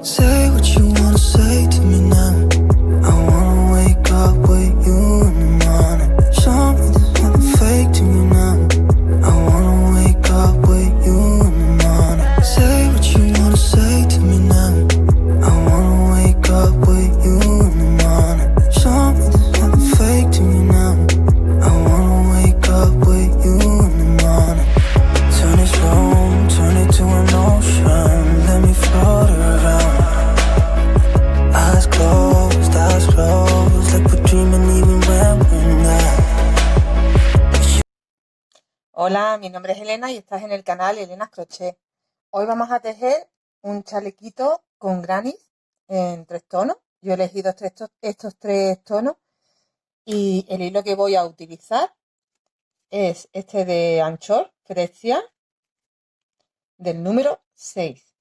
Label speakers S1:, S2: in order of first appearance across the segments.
S1: Say what you wanna say to me now. I wanna wake up with you in the morning. Show me there's nothing fake to me now. I wanna wake up with you in the morning. Say what you wanna say to me now. I wanna wake up with you in the morning. Show me there's nothing fake to me now. I wanna wake up with you in the morning. Turn this room, turn it to an ocean. Let me float around. Eyes closed, like we're dreaming even when we're not.
S2: Hola, mi nombre es Elena y estás en el canal Elena's Crochet. Hoy vamos a tejer un chalequito con granny en 3 tonos. Yo he elegido estos 3 tonos y el hilo que voy a utilizar es este de anchor Fresia del número 6.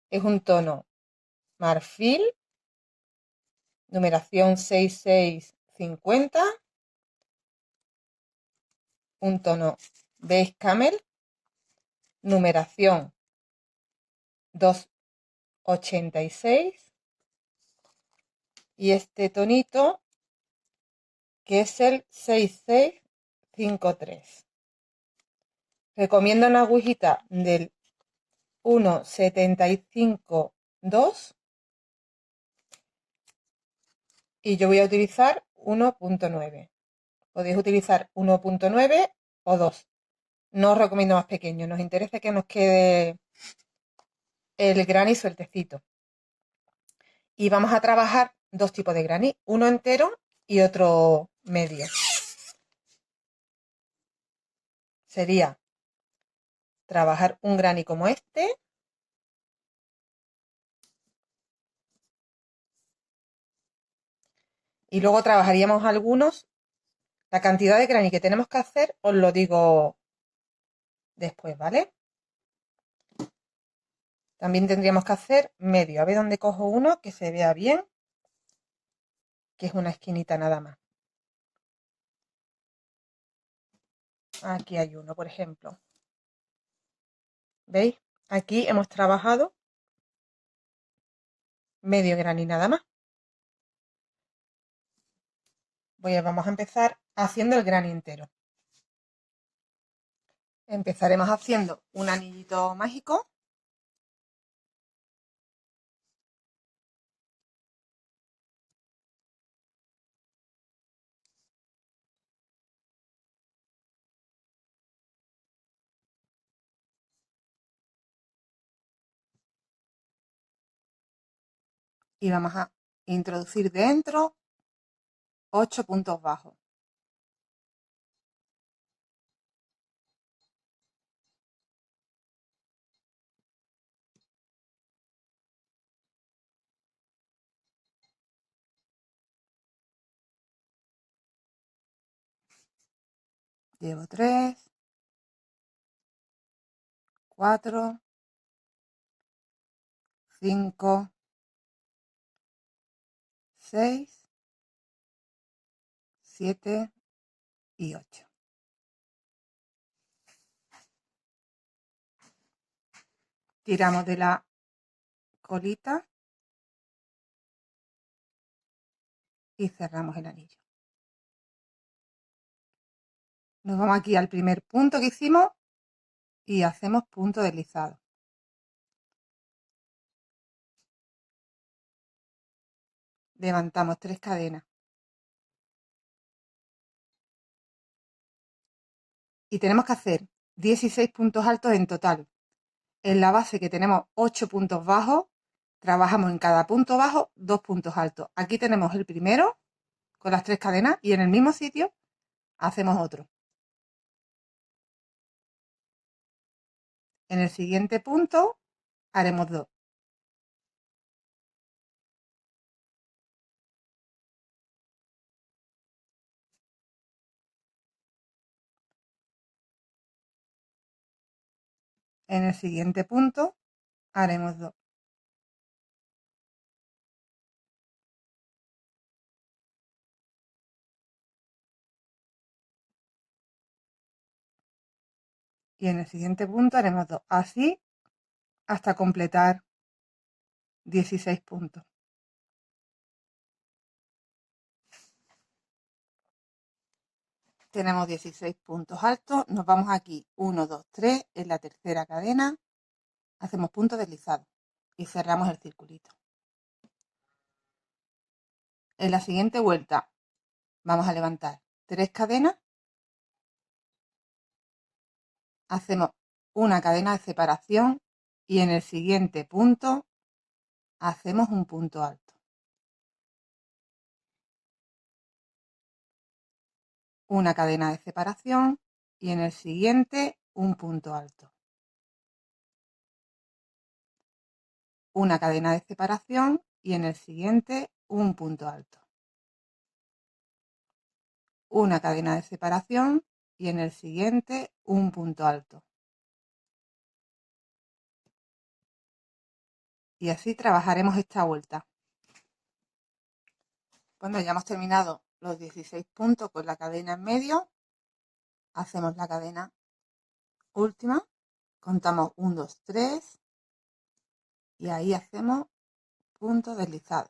S2: Es un tono marfil, numeración 6650, un tono beige camel, numeración 286 y este tonito que es el 6653. Recomiendo una agujita del 1,75,2 y yo voy a utilizar 1,9. Podéis utilizar 1,9 o 2. No os recomiendo más pequeño, nos interesa que nos quede el granny sueltecito. Y vamos a trabajar 2 tipos de granny, uno entero y otro medio. Sería trabajar un granny como este, y luego trabajaríamos algunos. La cantidad de granny que tenemos que hacer os lo digo después, ¿vale? También tendríamos que hacer medio. A ver dónde cojo uno que se vea bien, que es una esquinita nada más. Aquí hay uno, por ejemplo. ¿Veis? Aquí hemos trabajado medio granny nada más. Vamos a empezar haciendo el granny entero. Empezaremos haciendo un anillito mágico. Y vamos a introducir dentro 8 puntos bajos. Llevo 3, 4, 5, 6, 7 y 8. Tiramos de la colita y cerramos el anillo. Nos vamos aquí al primer punto que hicimos y hacemos punto deslizado. Levantamos 3 cadenas. Y tenemos que hacer 16 puntos altos en total. En la base, que tenemos 8 puntos bajos, trabajamos en cada punto bajo 2 puntos altos. Aquí tenemos el primero con las 3 cadenas y en el mismo sitio hacemos otro. En el siguiente punto haremos 2. En el siguiente punto haremos 2. Y en el siguiente punto haremos 2. Así hasta completar 16 puntos. Tenemos 16 puntos altos, nos vamos aquí 1, 2, 3, en la tercera cadena, hacemos punto deslizado y cerramos el circulito. En la siguiente vuelta vamos a levantar 3 cadenas, hacemos una cadena de separación y en el siguiente punto hacemos un punto alto. Una cadena de separación y en el siguiente un punto alto. Una cadena de separación y en el siguiente un punto alto. Una cadena de separación y en el siguiente un punto alto. Y así trabajaremos esta vuelta. Cuando hayamos terminado los 16 puntos con la cadena en medio, hacemos la cadena última, contamos 1, 2, 3 y ahí hacemos punto deslizado.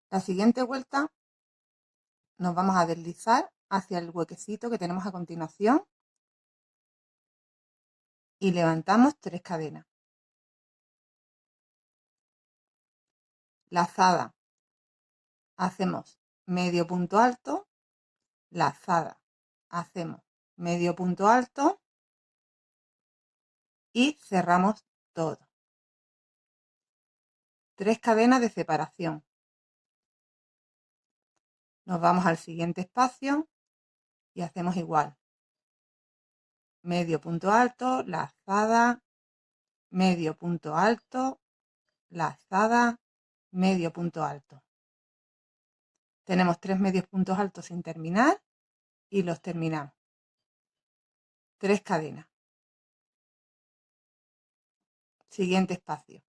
S2: La siguiente vuelta nos vamos a deslizar hacia el huequecito que tenemos a continuación y levantamos 3 cadenas. Lazada, hacemos medio punto alto, lazada, hacemos medio punto alto y cerramos todo. 3 cadenas de separación. Nos vamos al siguiente espacio y hacemos igual. Medio punto alto, lazada, medio punto alto, lazada, medio punto alto. Tenemos 3 medios puntos altos sin terminar y los terminamos. 3 cadenas. Siguiente espacio.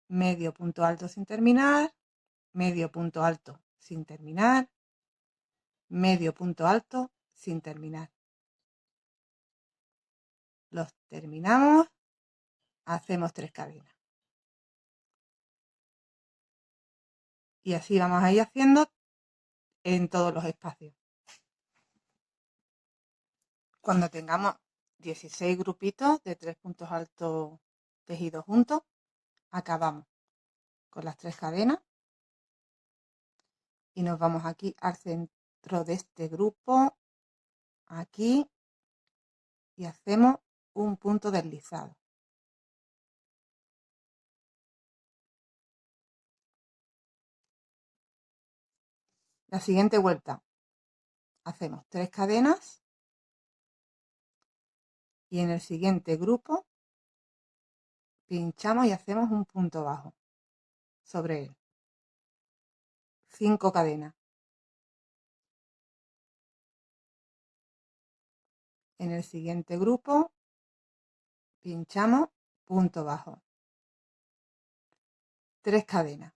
S2: Medio punto alto sin terminar, medio punto alto sin terminar, medio punto alto sin terminar. Los terminamos, hacemos 3 cadenas. Y así vamos a ir haciendo en todos los espacios. Cuando tengamos 16 grupitos de 3 puntos altos tejidos juntos, acabamos con las 3 cadenas y nos vamos aquí al centro de este grupo, aquí, y hacemos un punto deslizado. La siguiente vuelta hacemos 3 cadenas y en el siguiente grupo pinchamos y hacemos un punto bajo sobre él. 5 cadenas. En el siguiente grupo pinchamos, punto bajo. 3 cadenas.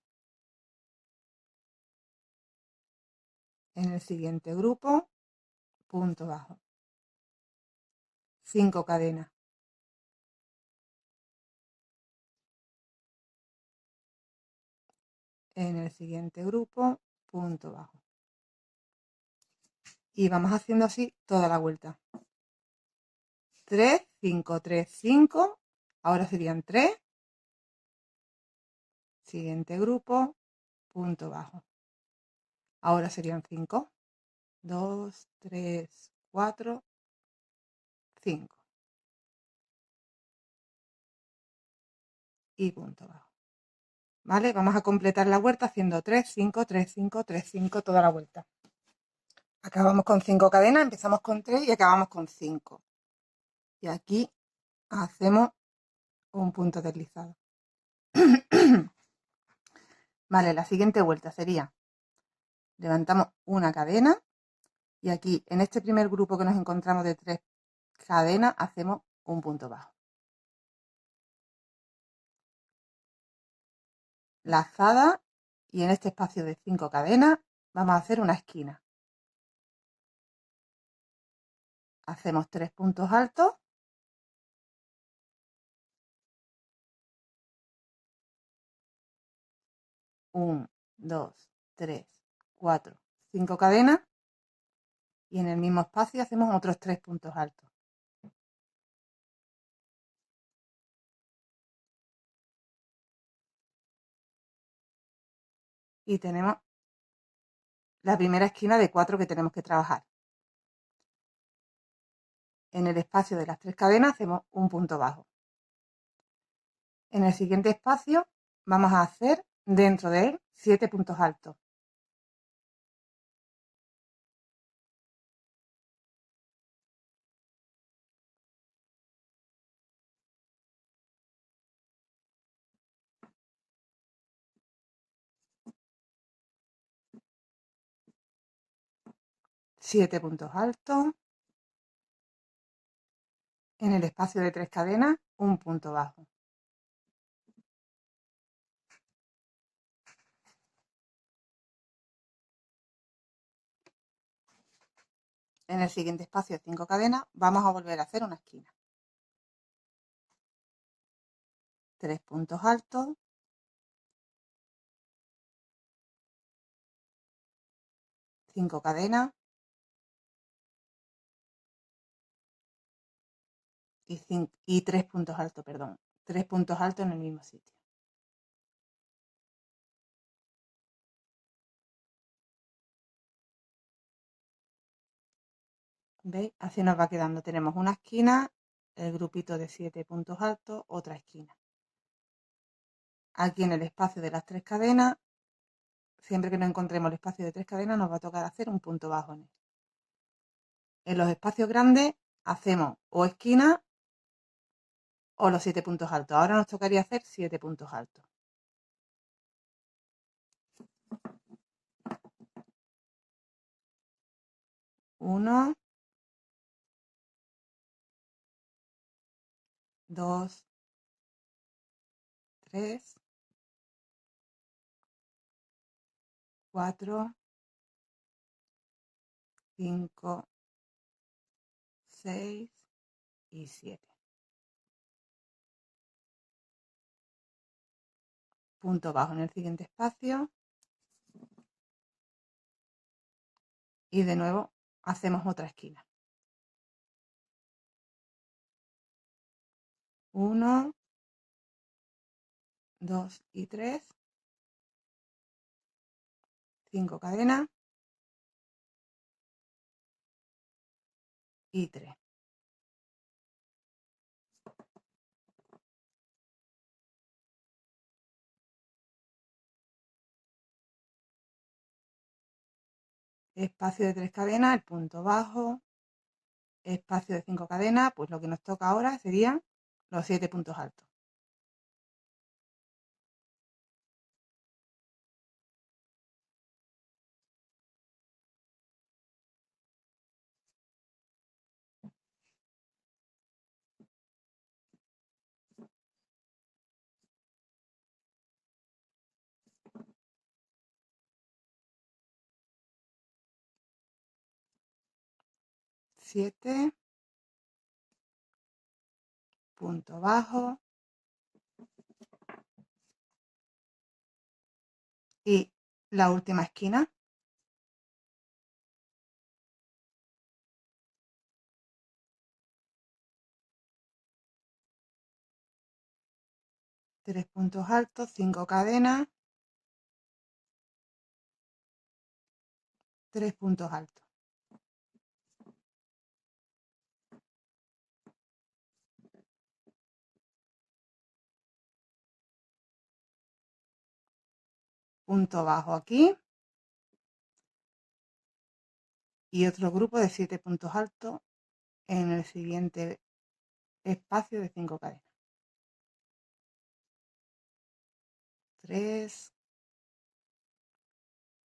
S2: En el siguiente grupo, punto bajo. 5 cadenas. En el siguiente grupo, punto bajo. Y vamos haciendo así toda la vuelta. 3, 5, 3, 5. Ahora serían 3. Siguiente grupo, punto bajo. Ahora serían 5. 2, 3, 4, 5. Y punto bajo. ¿Vale? Vamos a completar la vuelta haciendo 3, 5, 3, 5, 3, 5 toda la vuelta. Acabamos con 5 cadenas, empezamos con 3 y acabamos con 5. Y aquí hacemos un punto deslizado. Vale, la siguiente vuelta sería, levantamos una cadena y aquí en este primer grupo que nos encontramos de 3 cadenas hacemos un punto bajo. Lazada y en este espacio de 5 cadenas vamos a hacer una esquina. Hacemos 3 puntos altos 1, 2, 3, 4, 5 cadenas y en el mismo espacio hacemos otros 3 puntos altos. Y tenemos la primera esquina de 4 que tenemos que trabajar. En el espacio de las 3 cadenas hacemos un punto bajo. En el siguiente espacio vamos a hacer dentro de él 7 puntos altos. Siete puntos altos. En el espacio de 3 cadenas, un punto bajo. En el siguiente espacio de 5 cadenas vamos a volver a hacer una esquina. 3 puntos altos. 5 cadenas. Y 3 puntos altos, perdón. 3 puntos altos en el mismo sitio. ¿Veis? Así nos va quedando. Tenemos una esquina, el grupito de 7 puntos altos, otra esquina. Aquí en el espacio de las 3 cadenas, siempre que no encontremos el espacio de 3 cadenas, nos va a tocar hacer un punto bajo en él. En los espacios grandes hacemos o esquina o los 7 puntos altos. Ahora nos tocaría hacer 7 puntos altos. 1, 2, 3, 4, 5, 6 y 7. Punto bajo en el siguiente espacio. Y de nuevo hacemos otra esquina. 1, 2 y 3. 5 cadenas. Y 3. Espacio de 3 cadenas, el punto bajo. Espacio de 5 cadenas, pues lo que nos toca ahora serían los 7 puntos altos. Siete, punto bajo. Y la última esquina. 3 puntos altos, 5 cadenas, 3 puntos altos. Punto bajo aquí. Y otro grupo de 7 puntos altos en el siguiente espacio de 5 cadenas. 3,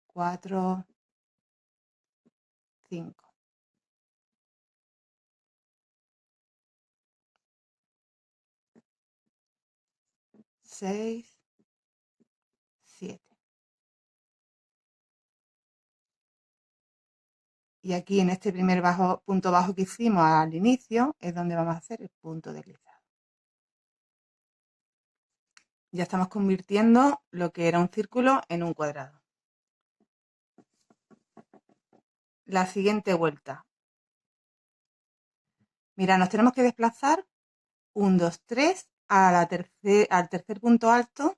S2: 4, 5. 6, 7. Y aquí en este primer punto bajo que hicimos al inicio es donde vamos a hacer el punto deslizado. Ya estamos convirtiendo lo que era un círculo en un cuadrado. La siguiente vuelta. Mira, nos tenemos que desplazar 1, 2, 3 al tercer punto alto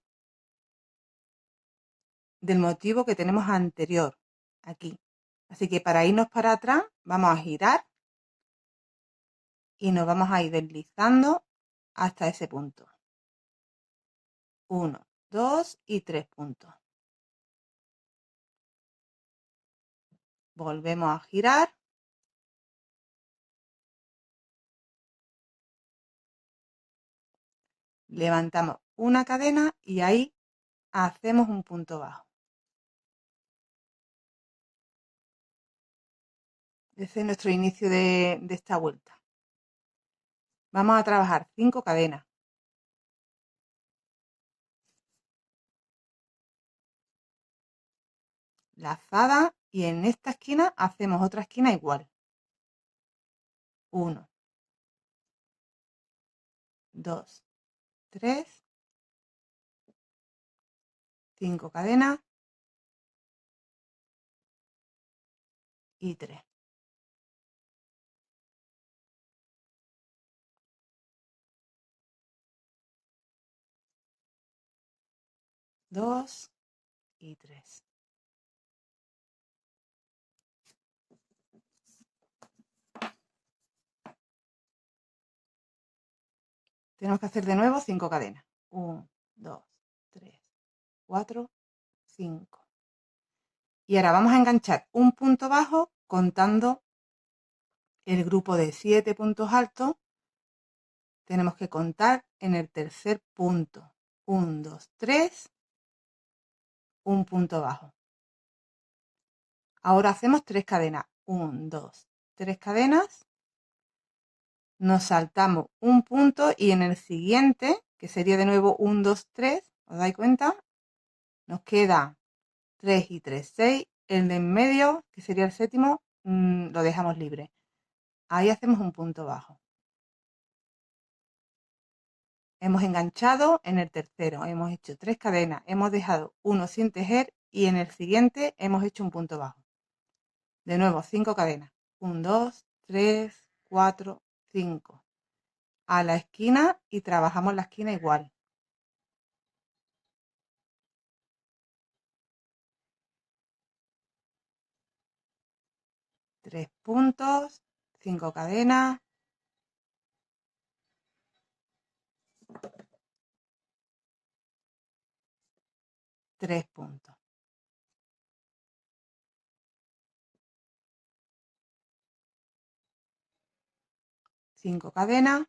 S2: del motivo que tenemos anterior, aquí. Así que para irnos para atrás vamos a girar y nos vamos a ir deslizando hasta ese punto. 1, 2 y 3 puntos. Volvemos a girar. Levantamos una cadena y ahí hacemos un punto bajo. Ese es nuestro inicio de esta vuelta. Vamos a trabajar 5 cadenas. Lazada, y en esta esquina hacemos otra esquina igual. 1, 2, 3, 5 cadenas y 3. 2 y 3. Tenemos que hacer de nuevo 5 cadenas. 1, 2, 3, 4, 5. Y ahora vamos a enganchar un punto bajo contando el grupo de 7 puntos altos. Tenemos que contar en el tercer punto. 1, 2, 3, un punto bajo. Ahora hacemos 3 cadenas. 1, 2, 3 cadenas. Nos saltamos un punto y en el siguiente, que sería de nuevo 1, 2, 3, ¿os dais cuenta? Nos queda 3 y 3, 6. El de en medio, que sería el séptimo, lo dejamos libre. Ahí hacemos un punto bajo. Hemos enganchado en el tercero, hemos hecho 3 cadenas, hemos dejado uno sin tejer y en el siguiente hemos hecho un punto bajo. De nuevo, 5 cadenas. 1, 2, 3, 4, 5. A la esquina y trabajamos la esquina igual. 3 puntos, 5 cadenas. 3 puntos. 5 cadenas.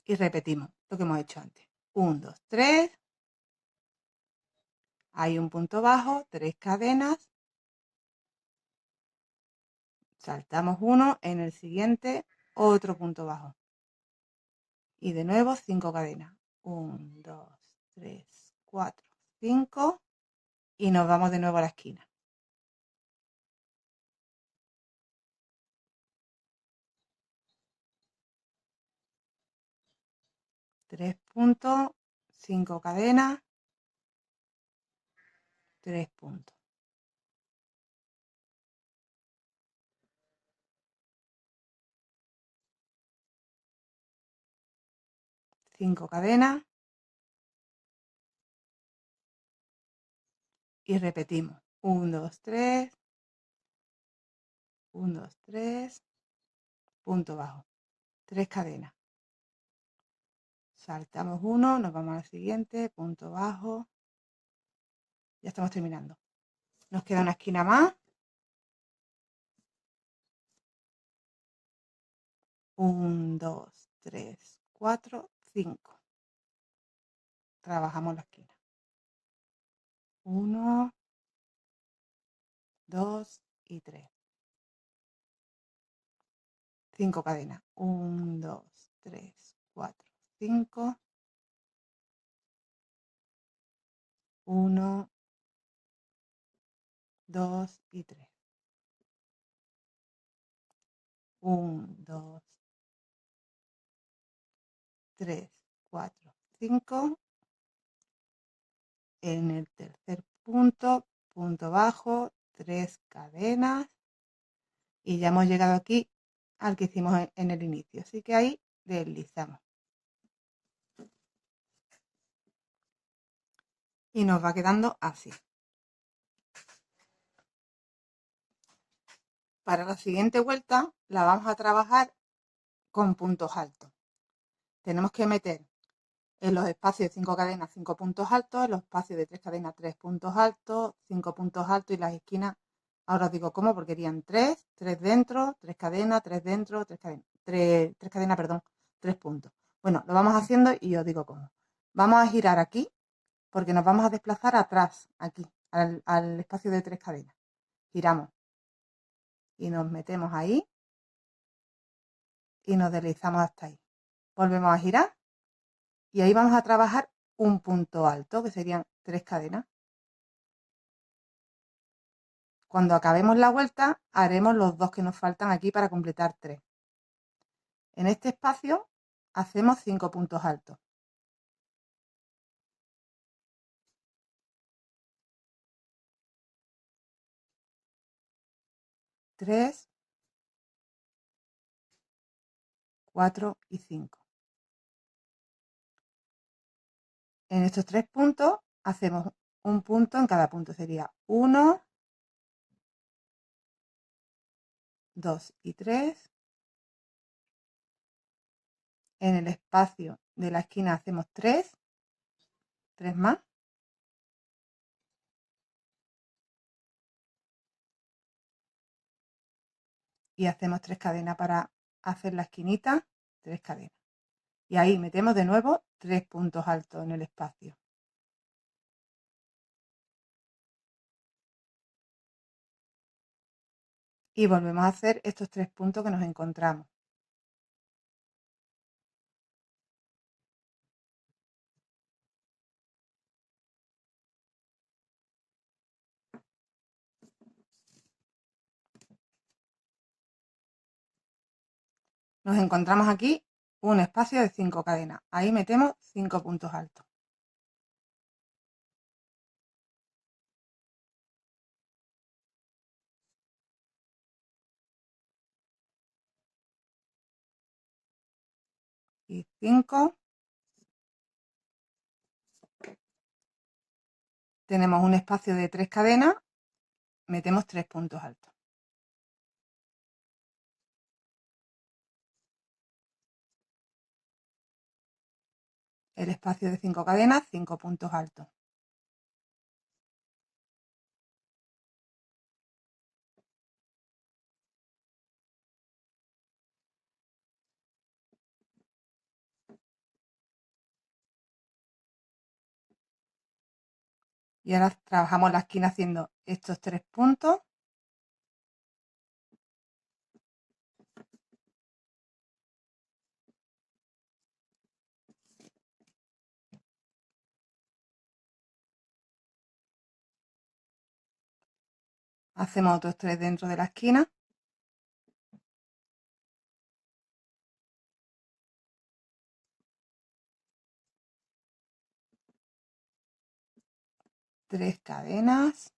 S2: Y repetimos lo que hemos hecho antes. 1, 2, 3. Hay un punto bajo, 3 cadenas. Saltamos uno, en el siguiente otro punto bajo. Y de nuevo 5 cadenas. 1, 2, 3, 4, 5. Y nos vamos de nuevo a la esquina. 3 puntos, 5 cadenas, 3 puntos. 5 cadenas. Y repetimos. 1, 2, 3. 1, 2, 3. Punto bajo. 3 cadenas. Saltamos uno, nos vamos al siguiente, punto bajo. Ya estamos terminando. Nos queda una esquina más. 1, 2, 3, 4, 5. Trabajamos la esquina. 1, 2 y 3. 5 cadenas. 1, 2, 3, 4, 5. 1, 2 y 3. 1, 2, 3, 4, 5. En el tercer punto, punto bajo, 3 cadenas y ya hemos llegado aquí al que hicimos en el inicio. Así que ahí deslizamos. Y nos va quedando así. Para la siguiente vuelta la vamos a trabajar con puntos altos. Tenemos que meter en los espacios de 5 cadenas 5 puntos altos, en los espacios de 3 cadenas 3 puntos altos, 5 puntos altos y las esquinas, ahora os digo cómo, porque irían 3 dentro, 3 cadenas, 3 dentro, 3 cadenas, 3 cadenas, perdón, 3 puntos. Bueno, lo vamos haciendo y os digo cómo. Vamos a girar aquí, porque nos vamos a desplazar atrás, aquí, al espacio de 3 cadenas. Giramos y nos metemos ahí y nos deslizamos hasta ahí. Volvemos a girar y ahí vamos a trabajar un punto alto, que serían 3 cadenas. Cuando acabemos la vuelta, haremos los 2 que nos faltan aquí para completar 3. En este espacio hacemos 5 puntos altos. 3, 4 y 5. En estos 3 puntos hacemos un punto en cada punto. Sería 1, 2 y 3. En el espacio de la esquina hacemos 3 más. Y hacemos 3 cadenas para hacer la esquinita, 3 cadenas. Y ahí metemos de nuevo 3 puntos altos en el espacio. Y volvemos a hacer estos 3 puntos que nos encontramos. Nos encontramos aquí un espacio de 5 cadenas. Ahí metemos 5 puntos altos. Y 5. Tenemos un espacio de 3 cadenas, metemos 3 puntos altos. El espacio de 5 cadenas, 5 puntos altos. Y ahora trabajamos la esquina haciendo estos 3 puntos. Hacemos otros 3 dentro de la esquina. Tres cadenas.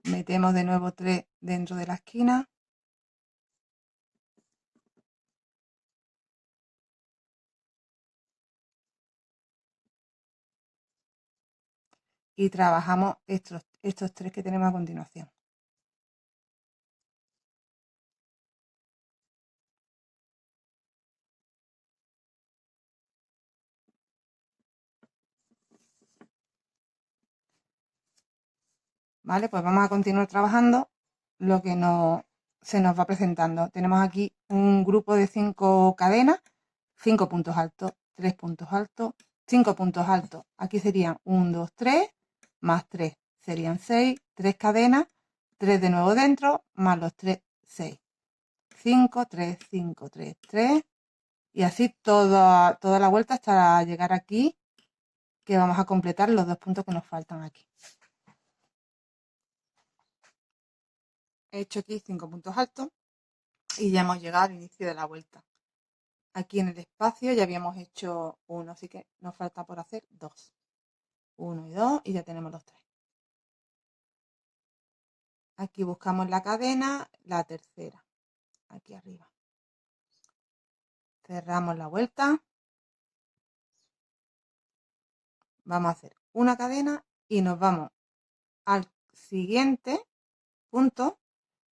S2: Metemos de nuevo 3 dentro de la esquina. Y trabajamos estos 3 que tenemos a continuación. ¿Vale? Pues vamos a continuar trabajando lo que se nos va presentando. Tenemos aquí un grupo de 5 cadenas, 5 puntos altos, 3 puntos altos, 5 puntos altos. Aquí serían 1, 2, 3, más 3. Serían 6, 3 cadenas, 3 de nuevo dentro, más los 3, 6. 5, 3, 5, 3, 3. Y así toda la vuelta hasta llegar aquí, que vamos a completar los 2 puntos que nos faltan aquí. He hecho aquí 5 puntos altos y ya hemos llegado al inicio de la vuelta. Aquí en el espacio ya habíamos hecho 1, así que nos falta por hacer 2. 1 y 2 y ya tenemos los 3. Aquí buscamos la cadena, la tercera, aquí arriba. Cerramos la vuelta. Vamos a hacer una cadena y nos vamos al siguiente punto,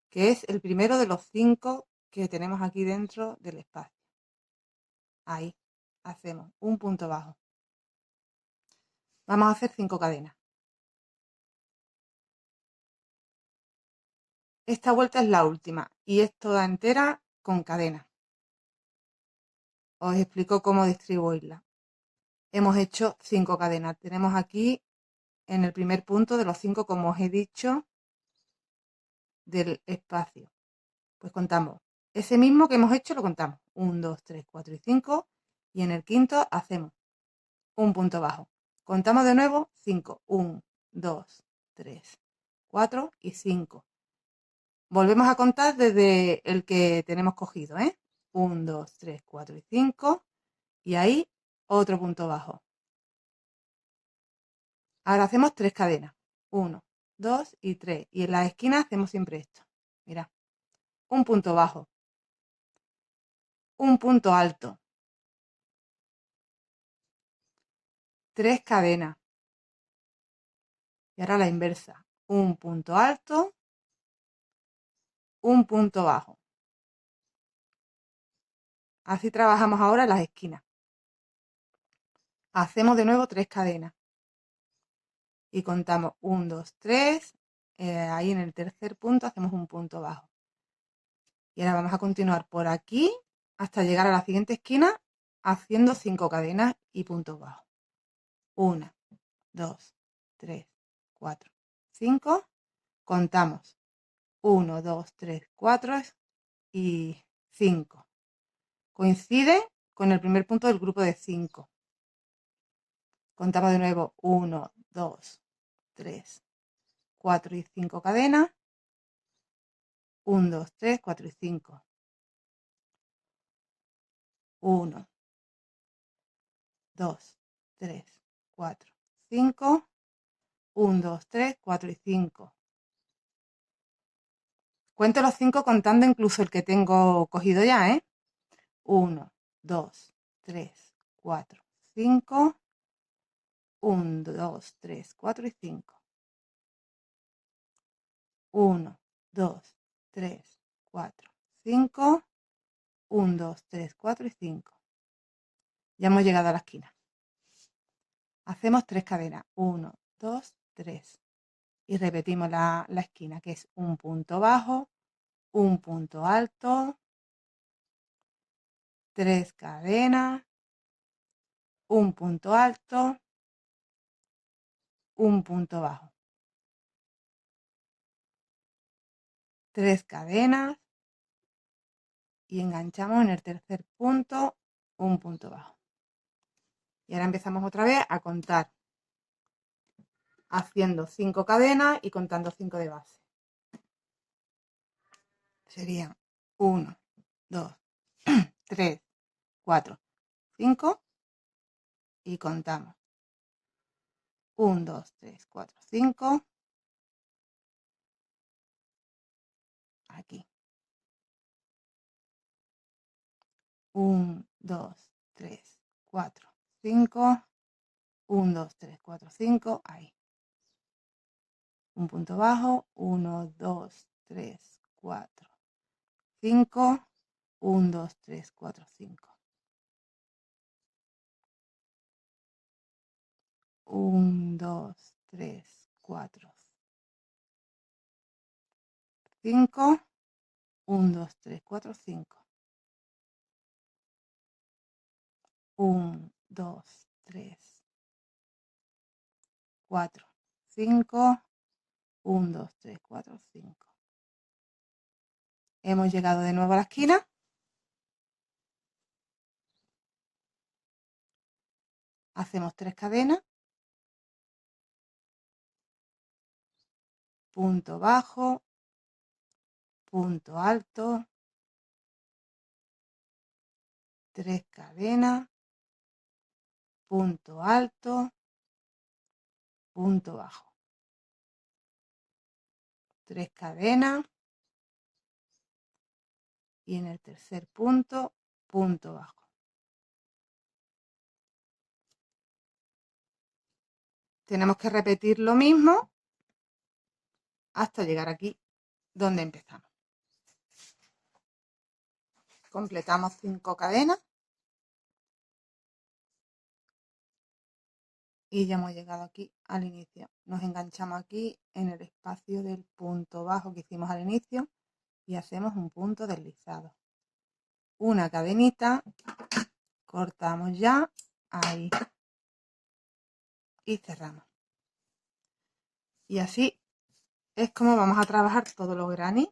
S2: que es el primero de los 5 que tenemos aquí dentro del espacio. Ahí hacemos un punto bajo. Vamos a hacer 5 cadenas. Esta vuelta es la última y es toda entera con cadena. Os explico cómo distribuirla. Hemos hecho 5 cadenas. Tenemos aquí en el primer punto de los 5, como os he dicho, del espacio. Pues contamos. Ese mismo que hemos hecho lo contamos. 1, 2, 3, 4 y 5. Y en el quinto hacemos un punto bajo. Contamos de nuevo 5. 1, 2, 3, 4 y 5. Volvemos a contar desde el que tenemos cogido, 1, 2, 3, 4 y 5. Y ahí otro punto bajo. Ahora hacemos 3 cadenas. 1, 2 y 3. Y en las esquinas hacemos siempre esto. Mirad. Un punto bajo. Un punto alto. 3 cadenas. Y ahora la inversa. Un punto alto. Un punto bajo. Así trabajamos ahora en las esquinas. Hacemos de nuevo 3 cadenas. Y contamos 1, 2, 3. Ahí en el tercer punto hacemos un punto bajo. Y ahora vamos a continuar por aquí hasta llegar a la siguiente esquina haciendo 5 cadenas y puntos bajos. 1, 2, 3, 4, 5. Contamos 1, 2, 3, 4 y 5. Coincide con el primer punto del grupo de 5. Contamos de nuevo 1, 2, 3, 4 y 5 cadenas. 1, 2, 3, 4 y 5. 1, 2, 3, 4, 5. 1, 2, 3, 4 y 5. Cuento los 5 contando incluso el que tengo cogido ya, 1, 2, 3, 4, 5. 1, 2, 3, 4 y 5. 1, 2, 3, 4, 5. 1, 2, 3, 4 y 5. Ya hemos llegado a la esquina. Hacemos 3 cadenas. 1, 2, 3. Y repetimos la esquina, que es un punto bajo, un punto alto, 3 cadenas, un punto alto, un punto bajo. 3 cadenas y enganchamos en el tercer punto un punto bajo. Y ahora empezamos otra vez a contar, haciendo 5 cadenas y contando 5 de base. Serían 1, 2, 3, 4, 5 y contamos 1, 2, 3, 4, 5. Aquí. 1, 2, 3, 4, 5. 1, 2, 3, 4, 5. Ahí. Un punto bajo. 1, 2, 3, 4, 5. 1, 2, 3, 4, 5. 1, 2, 3, 4, 5. 1, 2, 3, 4, 5. 1, 2, 3, 4, 5. 1, 2, 3, 4, 5. Hemos llegado de nuevo a la esquina. Hacemos 3 cadenas. Punto bajo. Punto alto. 3 cadenas, punto alto, punto bajo, 3 cadenas y en el tercer punto, punto bajo. Tenemos que repetir lo mismo hasta llegar aquí donde empezamos. Completamos 5 cadenas y ya hemos llegado aquí al inicio. Nos enganchamos aquí en el espacio del punto bajo que hicimos al inicio y hacemos un punto deslizado. Una cadenita, cortamos ya, ahí, y cerramos. Y así es como vamos a trabajar todos los granny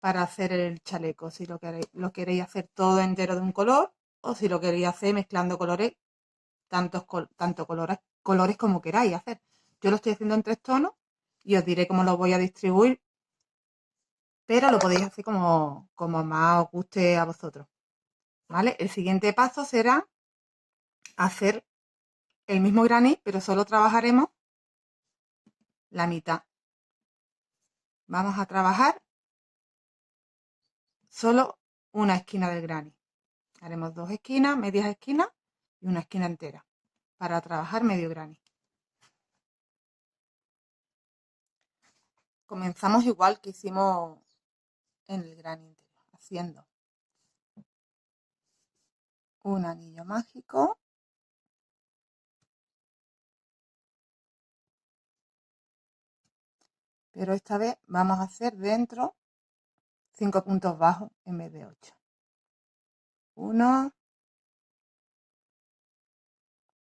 S2: para hacer el chaleco. Si lo queréis hacer todo entero de un color o si lo queréis hacer mezclando colores, tanto colores como queráis hacer. Yo lo estoy haciendo en 3 tonos y os diré cómo lo voy a distribuir, pero lo podéis hacer como más os guste a vosotros. ¿Vale? El siguiente paso será hacer el mismo granny, pero solo trabajaremos la mitad. Vamos a trabajar solo una esquina del granny. Haremos 2 esquinas, medias esquinas y una esquina entera para trabajar medio granny. Comenzamos igual que hicimos en el granny entero, haciendo un anillo mágico, pero esta vez vamos a hacer dentro 5 puntos bajos en vez de 8. 1,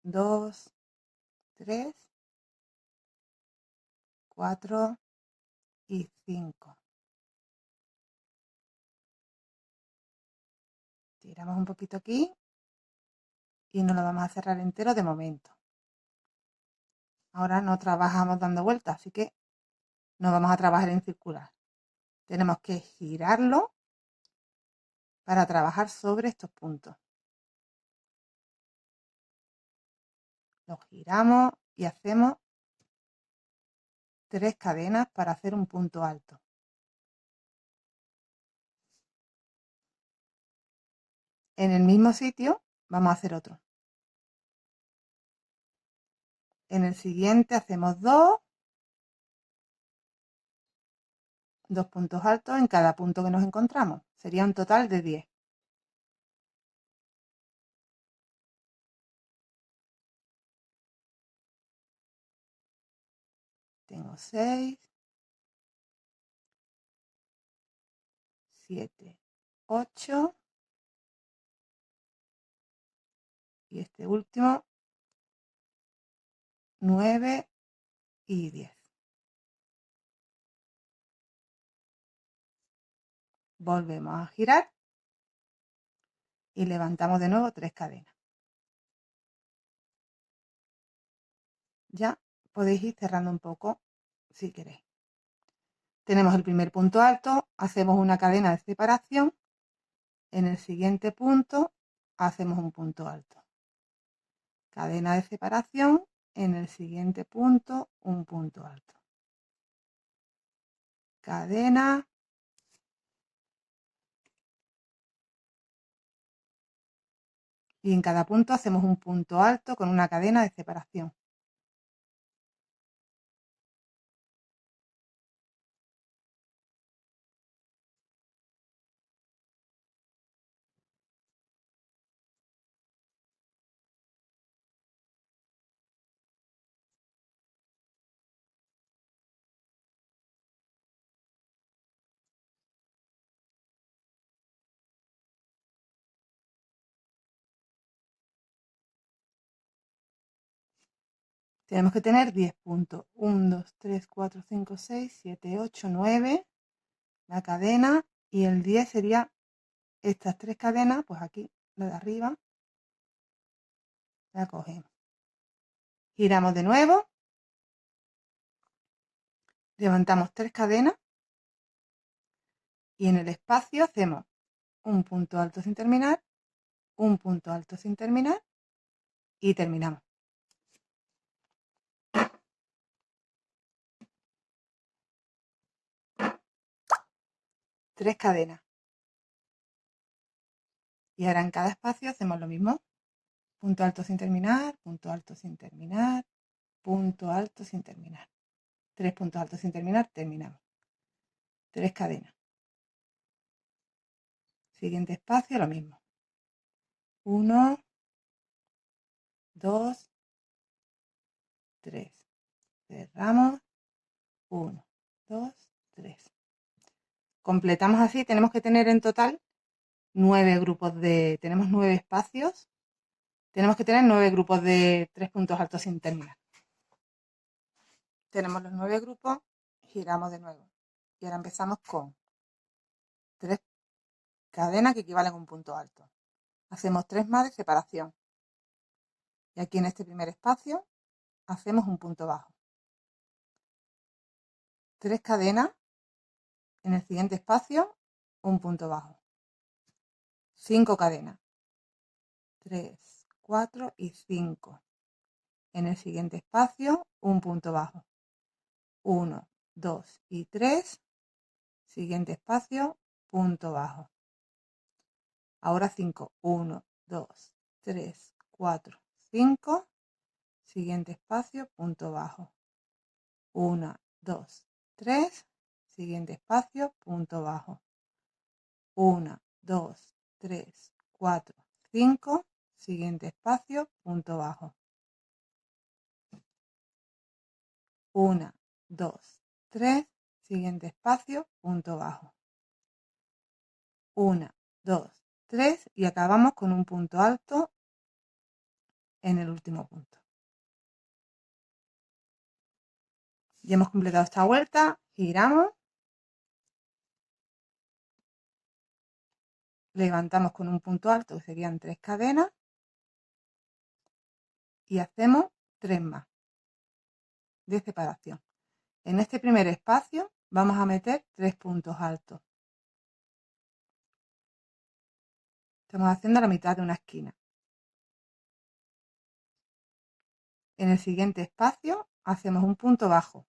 S2: 2, 3, 4 y 5. Tiramos un poquito aquí y nos lo vamos a cerrar entero de momento. Ahora no trabajamos dando vueltas, así que no vamos a trabajar en circular. Tenemos que girarlo para trabajar sobre estos puntos. Lo giramos y hacemos 3 cadenas para hacer un punto alto. En el mismo sitio vamos a hacer otro. En el siguiente hacemos 2 puntos altos en cada punto que nos encontramos. Sería un total de 10. Tengo 6, 7, 8 y este último 9 y 10. Volvemos a girar y levantamos de nuevo 3 cadenas. Ya podéis ir cerrando un poco si queréis. Tenemos el primer punto alto, hacemos una cadena de separación. En el siguiente punto hacemos un punto alto. Cadena de separación, en el siguiente punto un punto alto. Cadena. Y en cada punto hacemos un punto alto con una cadena de separación. Tenemos que tener 10 puntos. 1, 2, 3, 4, 5, 6, 7, 8, 9. La cadena y el 10 sería estas 3 cadenas, pues aquí, la de arriba, la cogemos. Giramos de nuevo. Levantamos 3 cadenas y en el espacio hacemos un punto alto sin terminar, un punto alto sin terminar y terminamos. Tres cadenas. Y ahora en cada espacio hacemos lo mismo. Punto alto sin terminar, punto alto sin terminar, punto alto sin terminar. Tres puntos altos sin terminar, terminamos. Tres cadenas. Siguiente espacio, lo mismo. 1, 2, 3. Cerramos. 1, 2, 3. Completamos así, tenemos que tener en total 9 grupos tenemos 9 espacios. Tenemos que tener 9 grupos de 3 puntos altos sin terminar. Tenemos los 9 grupos, giramos de nuevo. Y ahora empezamos con 3 cadenas que equivalen a un punto alto. Hacemos 3 más de separación. Y aquí en este primer espacio hacemos un punto bajo. 3 cadenas. En el siguiente espacio, un punto bajo. 5 cadenas. 3, 4 y 5. En el siguiente espacio, un punto bajo. 1, 2 y 3. Siguiente espacio, punto bajo. Ahora 5. 1, 2, 3, 4, 5. Siguiente espacio, punto bajo. 1, 2, 3. Siguiente espacio, punto bajo. 1, 2, 3, 4, 5. Siguiente espacio, punto bajo. 1, 2, 3. Siguiente espacio, punto bajo. 1, 2, 3 y acabamos con un punto alto en el último punto. Ya hemos completado esta vuelta, giramos, levantamos con un punto alto que serían 3 cadenas y hacemos 3 más de separación. En este primer espacio vamos a meter 3 puntos altos. Estamos haciendo la mitad de una esquina. En el siguiente espacio hacemos un punto bajo,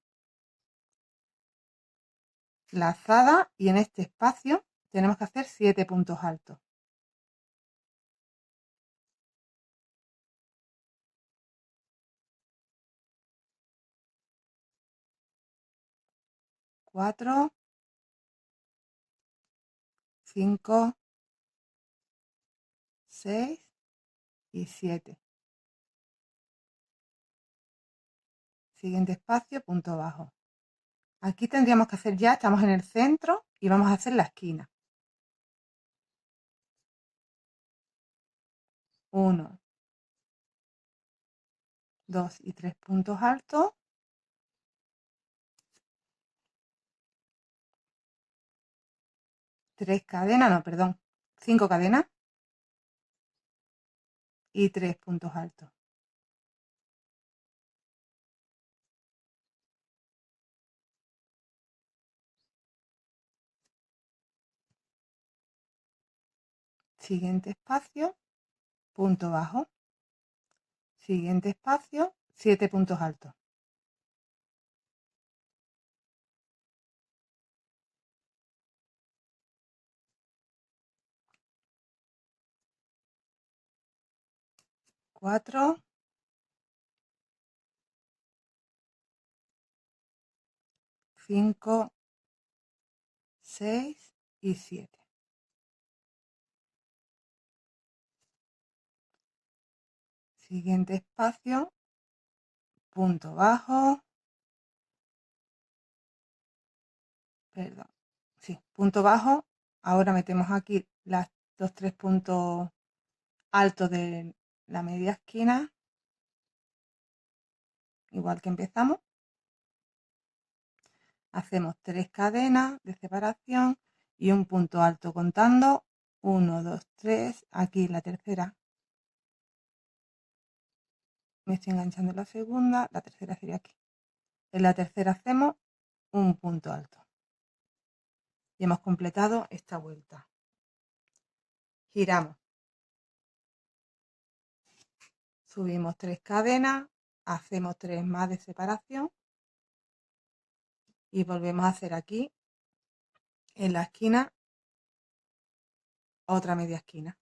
S2: lazada, y en este espacio tenemos que hacer 7 puntos altos. 4, 5, 6 y 7. Siguiente espacio, punto bajo. Aquí tendríamos que hacer ya, estamos en el centro y vamos a hacer la esquina. 1, 2 y 3 puntos altos. 3 cadenas, no, perdón, 5 cadenas y 3 puntos altos. Siguiente espacio, punto bajo. Siguiente espacio, 7 puntos altos. 4, 5, 6 y 7. Siguiente espacio, punto bajo. Perdón, sí, punto bajo. Ahora metemos aquí los 3 puntos altos de la media esquina, igual que empezamos. Hacemos 3 cadenas de separación y un punto alto contando 1, 2, 3. Aquí la tercera me estoy enganchando en la segunda, la tercera sería aquí. En la tercera hacemos un punto alto y hemos completado esta vuelta. giramos, subimos 3 cadenas, hacemos 3 más de separación y volvemos a hacer aquí en la esquina otra media esquina.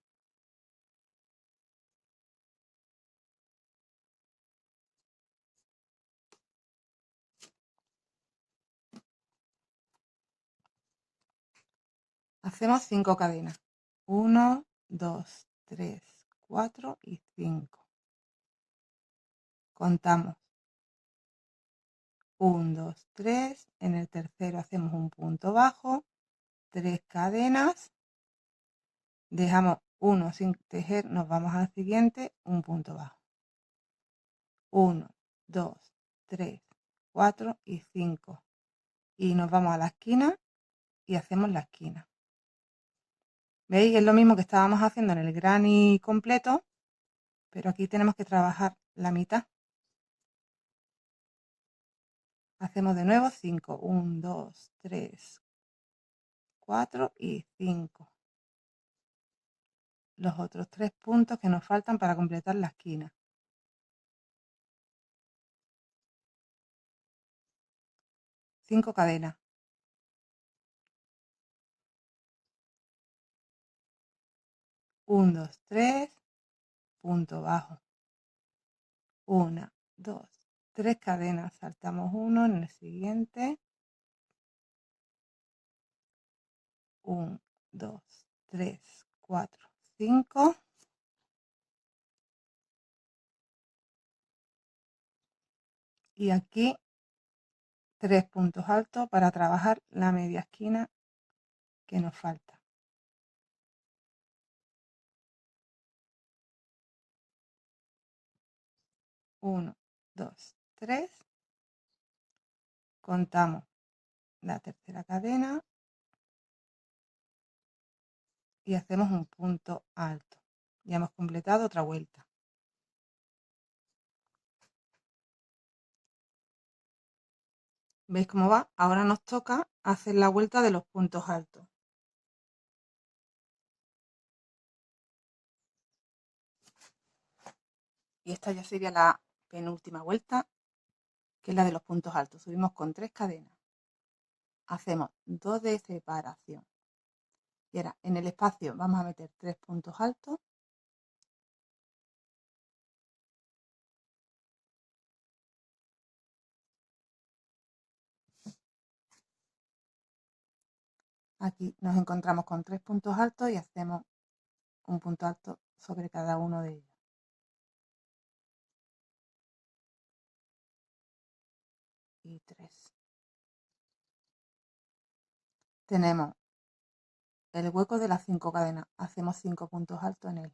S2: Hacemos 5 cadenas. 1, 2, 3, 4 y 5. Contamos. 1, 2, 3. En el tercero hacemos un punto bajo. 3 cadenas. Dejamos uno sin tejer. Nos vamos al siguiente. Un punto bajo. 1, 2, 3, 4 y 5. Y nos vamos a la esquina y hacemos la esquina. ¿Veis? Es lo mismo que estábamos haciendo en el granny completo, pero aquí tenemos que trabajar la mitad. Hacemos de nuevo 5. 1, 2, 3, 4 y 5. Los otros 3 puntos que nos faltan para completar la esquina. 5 cadenas. 1, 2, 3, punto bajo. 1, 2, 3 cadenas. Saltamos uno en el siguiente. 1, 2, 3, 4, 5. Y aquí 3 puntos altos para trabajar la media esquina que nos falta. 1, 2, 3. Contamos la tercera cadena y hacemos un punto alto. Ya hemos completado otra vuelta. ¿Veis cómo va? Ahora nos toca hacer la vuelta de los puntos altos. Y esta ya sería la penúltima vuelta, que es la de los puntos altos. Subimos con 3 cadenas. Hacemos 2 de separación. Y ahora en el espacio vamos a meter 3 puntos altos. Aquí nos encontramos con 3 puntos altos y hacemos un punto alto sobre cada uno de ellos. Y 3. Tenemos el hueco de las 5 cadenas. Hacemos 5 puntos altos en él.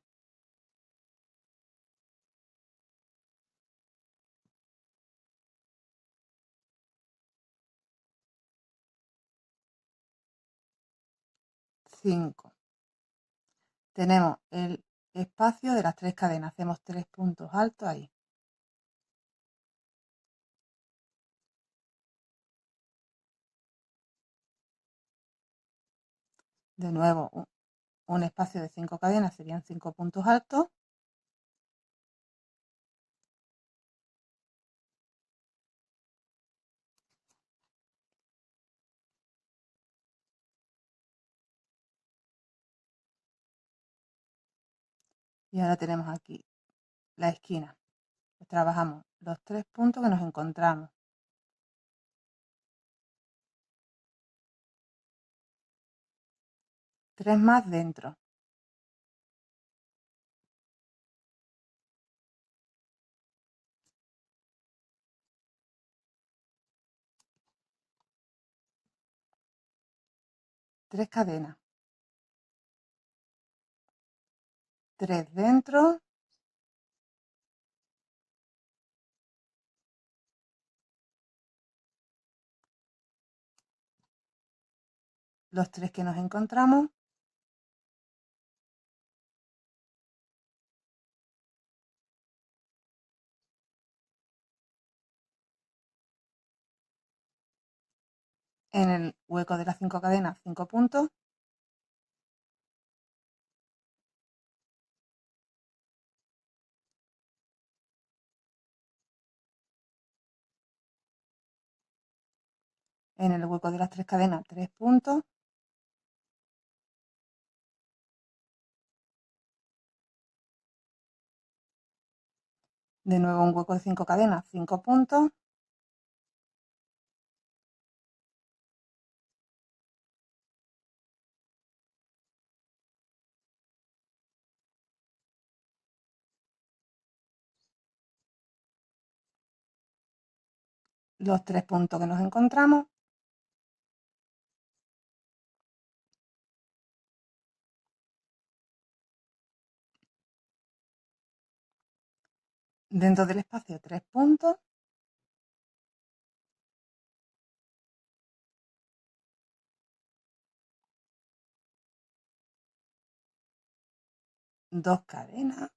S2: Tenemos el espacio de las 3 cadenas. Hacemos 3 puntos altos ahí. De nuevo, un espacio de 5 cadenas serían 5 puntos altos. Y ahora tenemos aquí la esquina. Pues trabajamos los 3 puntos que nos encontramos. 3 más dentro. Tres cadenas. 3 dentro. Los 3 que nos encontramos. En el hueco de las 5 cadenas, 5 puntos. En el hueco de las 3 cadenas, 3 puntos. De nuevo un hueco de 5 cadenas, 5 puntos. Los 3 puntos que nos encontramos. Dentro del espacio 3 puntos. Dos cadenas,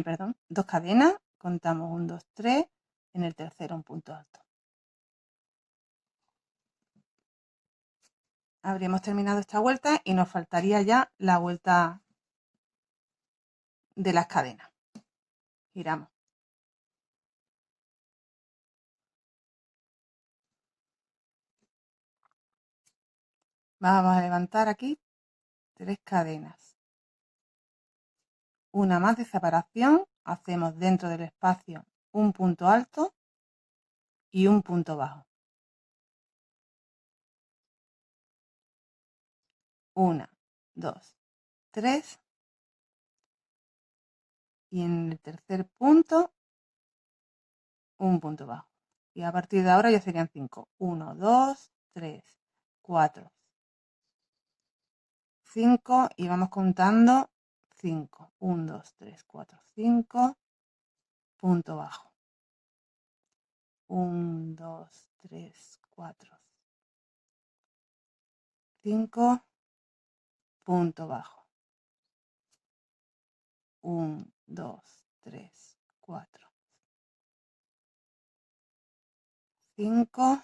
S2: perdón, 2 cadenas, contamos 1, 2, 3, en el tercero un punto alto. Habríamos terminado esta vuelta y nos faltaría ya la vuelta de las cadenas. Giramos. Vamos a levantar aquí 3 cadenas. Una más de separación, hacemos dentro del espacio un punto alto y un punto bajo. 1, 2, 3. Y en el tercer punto, un punto bajo. Y a partir de ahora ya serían 5. 1, 2, 3, 4, 5. Y vamos contando 5. 1, 2, 3, 4, 5. Punto bajo. 1, 2, 3, 4, 5. Punto bajo. 1, 2, 3, 4, 5.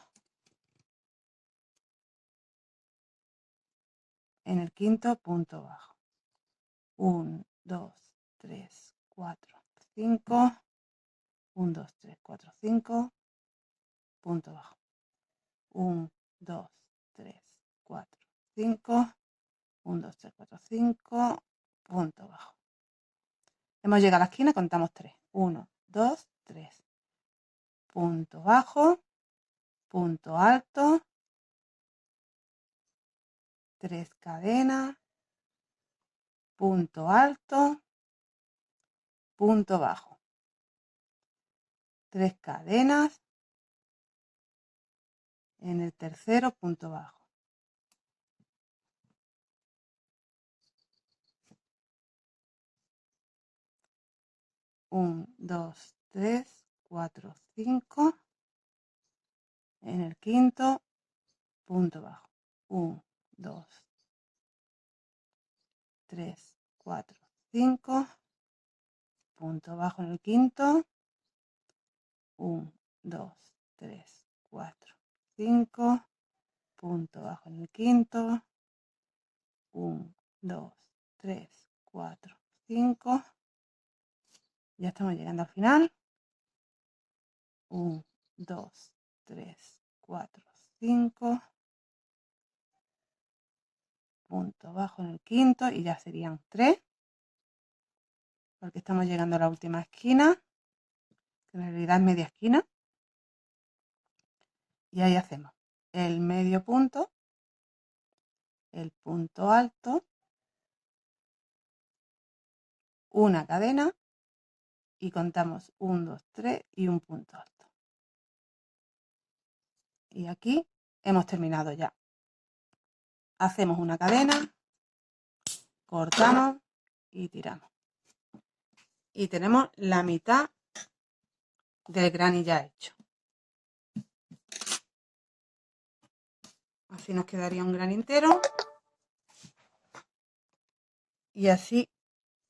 S2: En el quinto, punto bajo. 1, 2, 3, 4, 5. 1, 2, 3, 4, 5. Punto bajo. 1, 2, 3, 4, 5. 1, 2, 3, 4, 5. Punto bajo. Hemos llegado a la esquina, contamos 3. 1, 2, 3. Punto bajo. Punto alto. 3 cadenas. Punto alto. Punto bajo. 3 cadenas. En el tercero, punto bajo. Un, 2, 3, 4, 5. En el quinto, punto bajo. 1, 2, 3, 4, 5. Punto bajo en el quinto. 1, 2, 3, 4, 5. Punto bajo en el quinto. 1, 2, 3, 4, 5. Ya estamos llegando al final. 1, 2, 3, 4, 5. Punto bajo en el quinto y ya serían 3. Porque estamos llegando a la última esquina, que en realidad es media esquina. Y ahí hacemos el medio punto, el punto alto, una cadena y contamos 1, 2, 3 y un punto alto. Y aquí hemos terminado ya. Hacemos una cadena, cortamos y tiramos. Y tenemos la mitad del granny ya hecho. Así nos quedaría un granny entero. Y así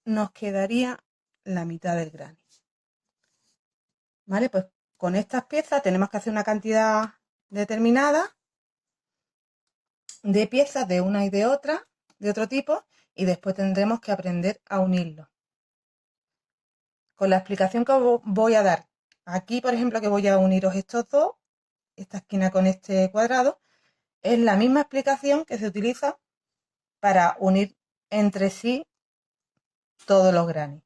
S2: nos quedaría la mitad del granny. ¿Vale? Pues con estas piezas tenemos que hacer una cantidad determinada de piezas de una y de otra, de otro tipo, y después tendremos que aprender a unirlo. Con la explicación que os voy a dar aquí, por ejemplo, que voy a uniros estos dos, esta esquina con este cuadrado, Es la misma explicación que se utiliza para unir entre sí todos los granny.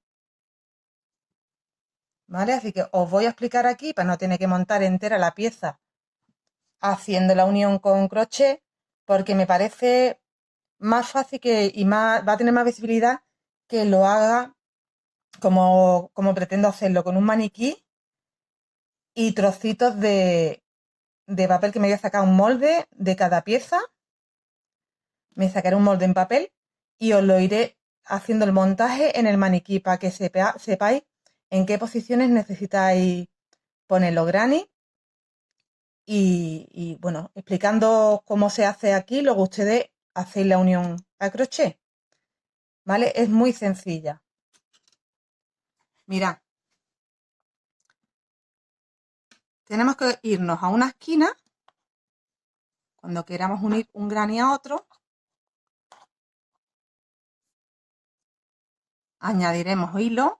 S2: ¿Vale? Así que os voy a explicar aquí para no tener que montar entera la pieza haciendo la unión con crochet, porque me parece más fácil y más, va a tener más visibilidad que lo haga como pretendo hacerlo, con un maniquí y trocitos de papel que me voy a sacar un molde de cada pieza. Me sacaré un molde en papel y os lo iré haciendo el montaje en el maniquí para que sepáis en qué posiciones necesitáis poner los granny y, bueno, explicando cómo se hace aquí, luego ustedes hacéis la unión a crochet, ¿vale? Es muy sencilla. Mirad, tenemos que irnos a una esquina cuando queramos unir un granny a otro. Añadiremos hilo.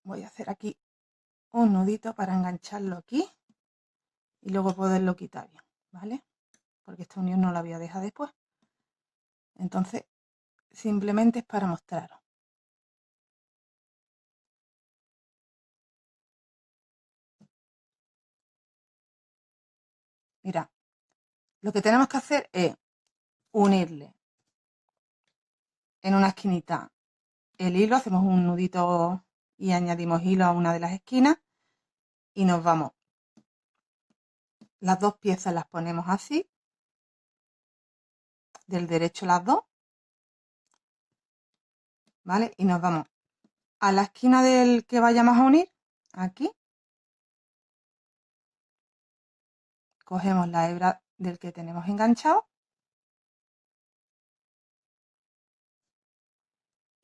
S2: Voy a hacer aquí un nudito para engancharlo aquí y luego poderlo quitar bien, ¿vale? Porque esta unión no la voy a dejar después. Entonces, simplemente es para mostraros. Mirad, lo que tenemos que hacer es unirle en una esquinita el hilo, hacemos un nudito y añadimos hilo a una de las esquinas y nos vamos. Las dos piezas las ponemos así, del derecho las dos, ¿vale? Y nos vamos a la esquina del que vayamos a unir, aquí. Cogemos la hebra del que tenemos enganchado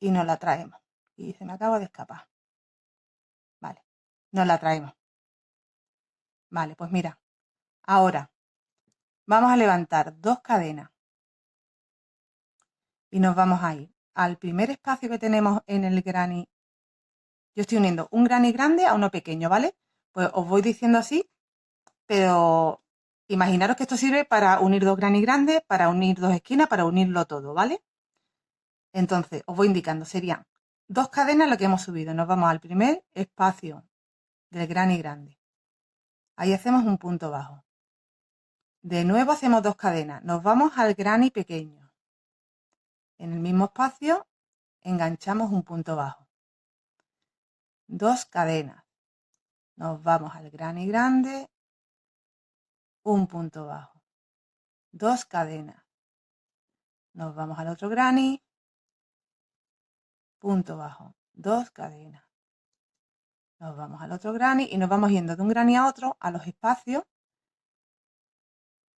S2: y nos la traemos. Y se me acaba de escapar. Vale, nos la traemos. Vale, pues mira, ahora vamos a levantar dos cadenas y nos vamos a ir al primer espacio que tenemos en el granny. Yo estoy uniendo un granny grande a uno pequeño, ¿vale? Pues os voy diciendo así, pero imaginaros que esto sirve para unir dos granny grandes, para unir dos esquinas, para unirlo todo, ¿vale? Entonces, os voy indicando, serían dos cadenas lo que hemos subido. Nos vamos al primer espacio del granny grande. Ahí hacemos un punto bajo. De nuevo hacemos dos cadenas. Nos vamos al granny pequeño. En el mismo espacio enganchamos un punto bajo. Dos cadenas. Nos vamos al granny grande. Un punto bajo. Dos cadenas. Nos vamos al otro granny. Punto bajo. Dos cadenas. Nos vamos al otro granny y nos vamos yendo de un granny a otro a los espacios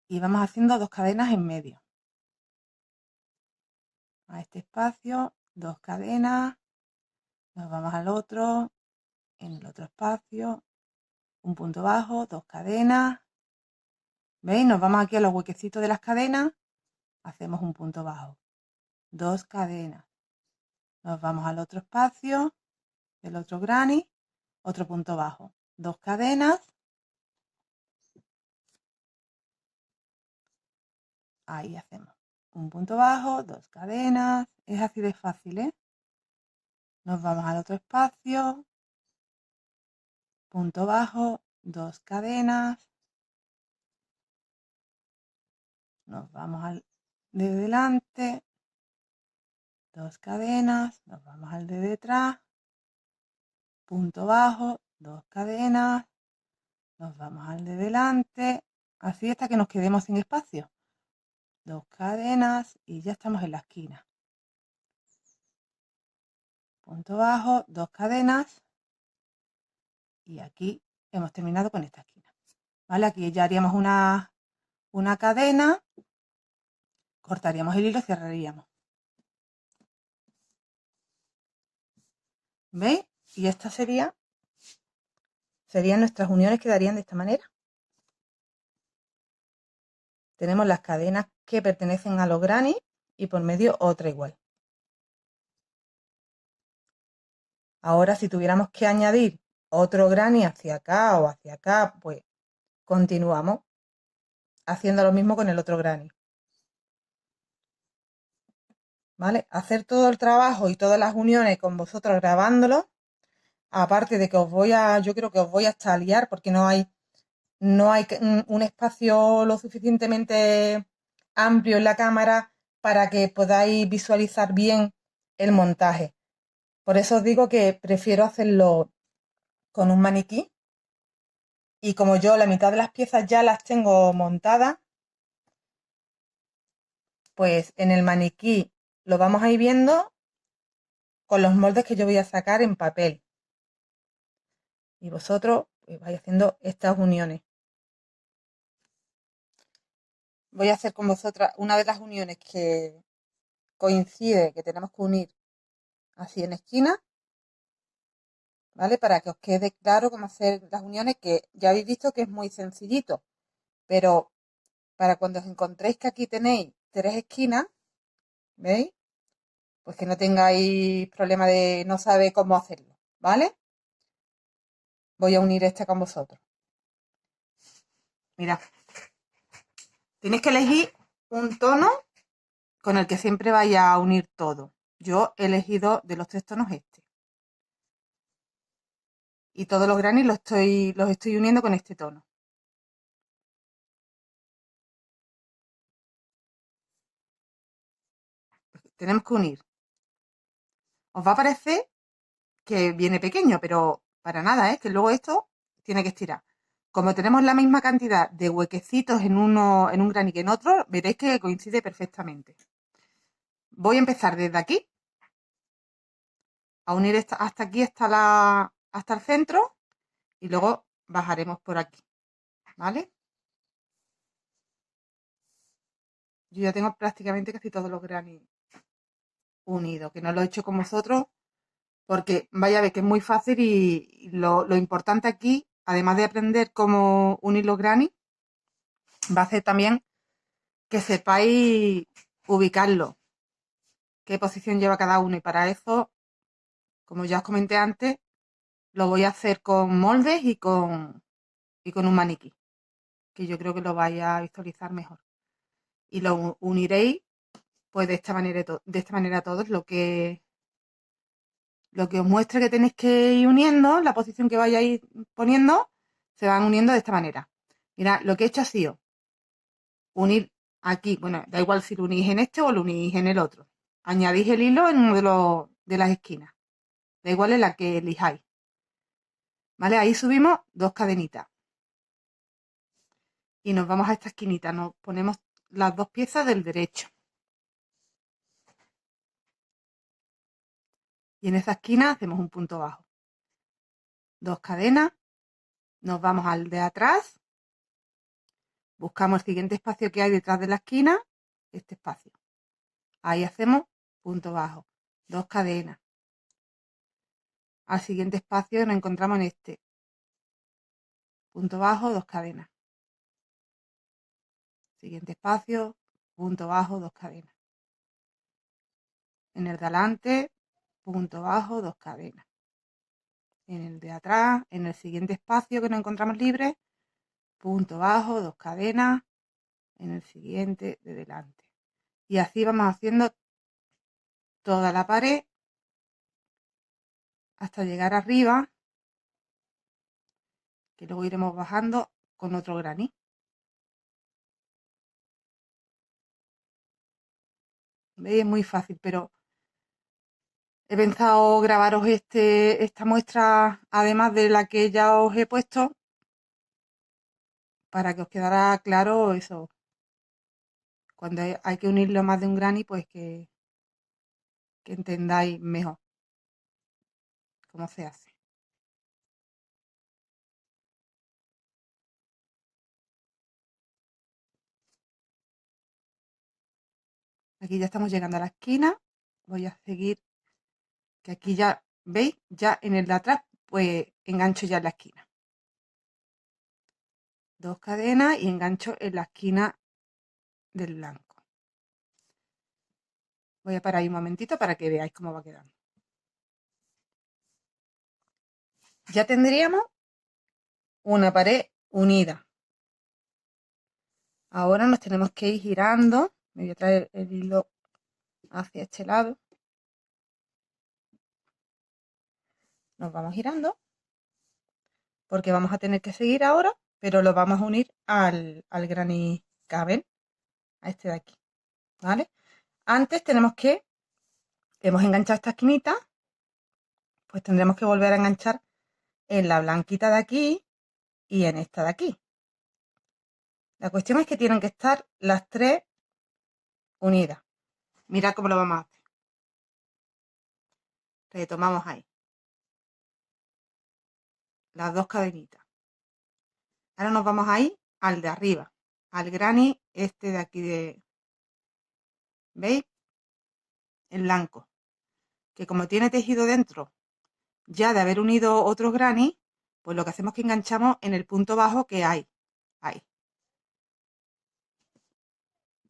S2: y vamos haciendo dos cadenas en medio. A este espacio, dos cadenas, nos vamos al otro, en el otro espacio, un punto bajo, dos cadenas. ¿Veis? Nos vamos aquí a los huequecitos de las cadenas, hacemos un punto bajo, dos cadenas. Nos vamos al otro espacio, del otro granny, otro punto bajo, dos cadenas. Ahí hacemos un punto bajo, dos cadenas. Es así de fácil, ¿eh? Nos vamos al otro espacio, punto bajo, dos cadenas. Nos vamos al de delante, dos cadenas. Nos vamos al de detrás, punto bajo, dos cadenas. Nos vamos al de delante, así hasta que nos quedemos sin espacio. Dos cadenas y ya estamos en la esquina. Punto bajo, dos cadenas y aquí hemos terminado con esta esquina. ¿Vale? Aquí ya haríamos una cadena, cortaríamos el hilo y cerraríamos. ¿Veis? Y estas serían nuestras uniones, quedarían de esta manera. Tenemos las cadenas que pertenecen a los granny y por medio otra igual. Ahora, si tuviéramos que añadir otro granny hacia acá o hacia acá, pues continuamos haciendo lo mismo con el otro granny. ¿Vale? Hacer todo el trabajo y todas las uniones con vosotros grabándolo, aparte de que yo creo que os voy hasta a liar porque no hay un espacio lo suficientemente amplio en la cámara para que podáis visualizar bien el montaje. Por eso os digo que prefiero hacerlo con un maniquí y como yo la mitad de las piezas ya las tengo montadas, pues en el maniquí lo vamos a ir viendo con los moldes que yo voy a sacar en papel. Y vosotros pues, vais haciendo estas uniones. Voy a hacer con vosotras una de las uniones que coincide, que tenemos que unir así en esquina, ¿vale? Para que os quede claro cómo hacer las uniones, que ya habéis visto que es muy sencillito, pero para cuando os encontréis que aquí tenéis 3 esquinas, ¿veis? Pues que no tengáis problema de no saber cómo hacerlo, ¿vale? Voy a unir este con vosotros. Mirad, tenéis que elegir un tono con el que siempre vaya a unir todo. Yo he elegido de los 3 tonos este. Y todos los granny los estoy uniendo con este tono. Tenemos que unir. Os va a parecer que viene pequeño, pero para nada, ¿eh? Que luego esto tiene que estirar. Como tenemos la misma cantidad de huequecitos en un granny que en otro, veréis que coincide perfectamente. Voy a empezar desde aquí a unir hasta aquí, hasta el centro, y luego bajaremos por aquí, ¿vale? Yo ya tengo prácticamente casi todos los granny unidos, que no lo he hecho con vosotros, porque vaya a ver que es muy fácil y lo importante aquí, además de aprender cómo unir los granny, va a hacer también que sepáis ubicarlo, qué posición lleva cada uno. Y para eso, como ya os comenté antes, lo voy a hacer con moldes y con un maniquí, que yo creo que lo vais a visualizar mejor. Y lo uniréis pues de esta manera, todos, lo que os muestre que tenéis que ir uniendo, la posición que vayáis poniendo, se van uniendo de esta manera. Mirad, lo que he hecho ha sido unir aquí, bueno, da igual si lo unís en este o lo unís en el otro. Añadís el hilo en uno de las esquinas, da igual en la que elijáis. ¿Vale? Ahí subimos 2 cadenitas. Y nos vamos a esta esquinita, nos ponemos las 2 piezas del derecho. Y en esa esquina hacemos un punto bajo. 2 cadenas, nos vamos al de atrás, buscamos el siguiente espacio que hay detrás de la esquina, este espacio. Ahí hacemos punto bajo, 2 cadenas. Al siguiente espacio nos encontramos en este. Punto bajo, 2 cadenas. Siguiente espacio, punto bajo, 2 cadenas. En el de adelante, punto bajo, 2 cadenas. En el de atrás, en el siguiente espacio que nos encontramos libre, punto bajo, 2 cadenas. En el siguiente de delante. Y así vamos haciendo toda la pared hasta llegar arriba, que luego iremos bajando con otro granny. ¿Veis? Es muy fácil, pero he pensado grabaros esta muestra, además de la que ya os he puesto, para que os quedara claro eso. Cuando hay que unirlo más de un granny, pues que entendáis mejor cómo se hace. Aquí ya estamos llegando a la esquina. Voy a seguir, que aquí ya, ¿veis? Ya en el de atrás, pues engancho ya en la esquina. 2 cadenas y engancho en la esquina del blanco. Voy a parar ahí un momentito para que veáis cómo va quedando. ya tendríamos una pared unida. Ahora nos tenemos que ir girando. Me voy a traer el hilo hacia este lado. Nos vamos girando porque vamos a tener que seguir ahora, pero lo vamos a unir al Granny Cabin, a este de aquí, ¿vale? Antes hemos enganchado esta esquinita, pues tendremos que volver a enganchar en la blanquita de aquí y en esta de aquí. La cuestión es que tienen que estar las tres unidas. Mirad cómo lo vamos a hacer. Retomamos ahí. Las dos cadenitas. Ahora nos vamos a ir al de arriba, al granny este de aquí de... ¿Veis? El blanco. Que como tiene tejido dentro, ya de haber unido otros granny, pues lo que hacemos es que enganchamos en el punto bajo que hay. Ahí.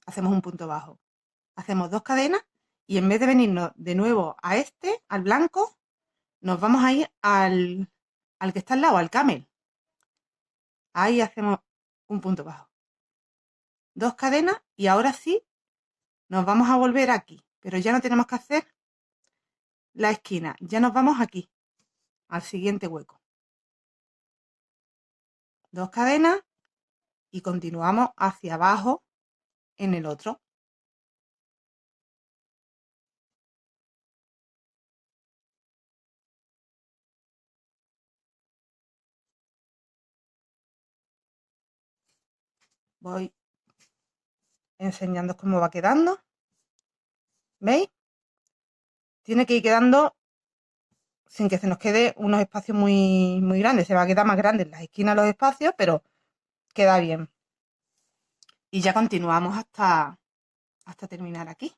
S2: Hacemos un punto bajo. Hacemos dos cadenas y en vez de venirnos de nuevo a este, al blanco, nos vamos a ir al que está al lado, al camel. Ahí hacemos un punto bajo. Dos cadenas y ahora sí nos vamos a volver aquí. Pero ya no tenemos que hacer la esquina. Ya nos vamos aquí, al siguiente hueco. Dos cadenas y continuamos hacia abajo en el otro. Voy enseñando cómo va quedando. ¿Veis? Tiene que ir quedando sin que se nos quede unos espacios muy, muy grandes. Se va a quedar más grandes en las esquinas los espacios, pero queda bien. Y ya continuamos hasta terminar aquí.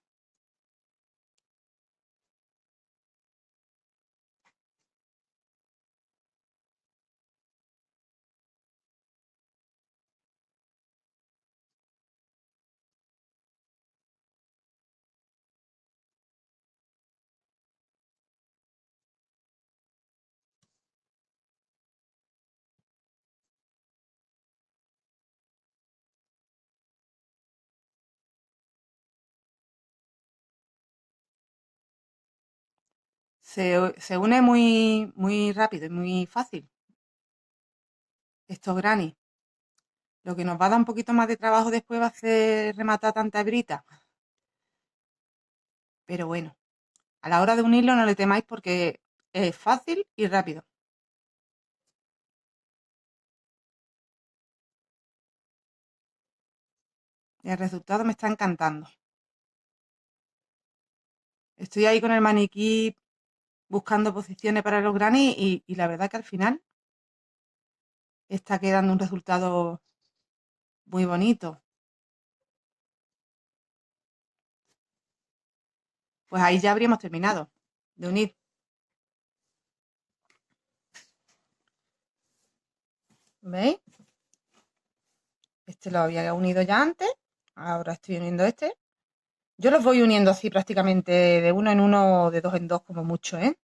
S2: Se une muy, muy rápido y muy fácil estos granny. Lo que nos va a dar un poquito más de trabajo después va a ser rematar tanta hebrita. Pero bueno, a la hora de unirlo no le temáis porque es fácil y rápido. El resultado me está encantando. Estoy ahí con el maniquí buscando posiciones para los granny y la verdad que al final está quedando un resultado muy bonito. Pues ahí ya habríamos terminado de unir. ¿Veis? Este lo había unido ya antes. Ahora estoy uniendo este. Yo los voy uniendo así prácticamente de uno en uno, de dos en dos como mucho, ¿eh?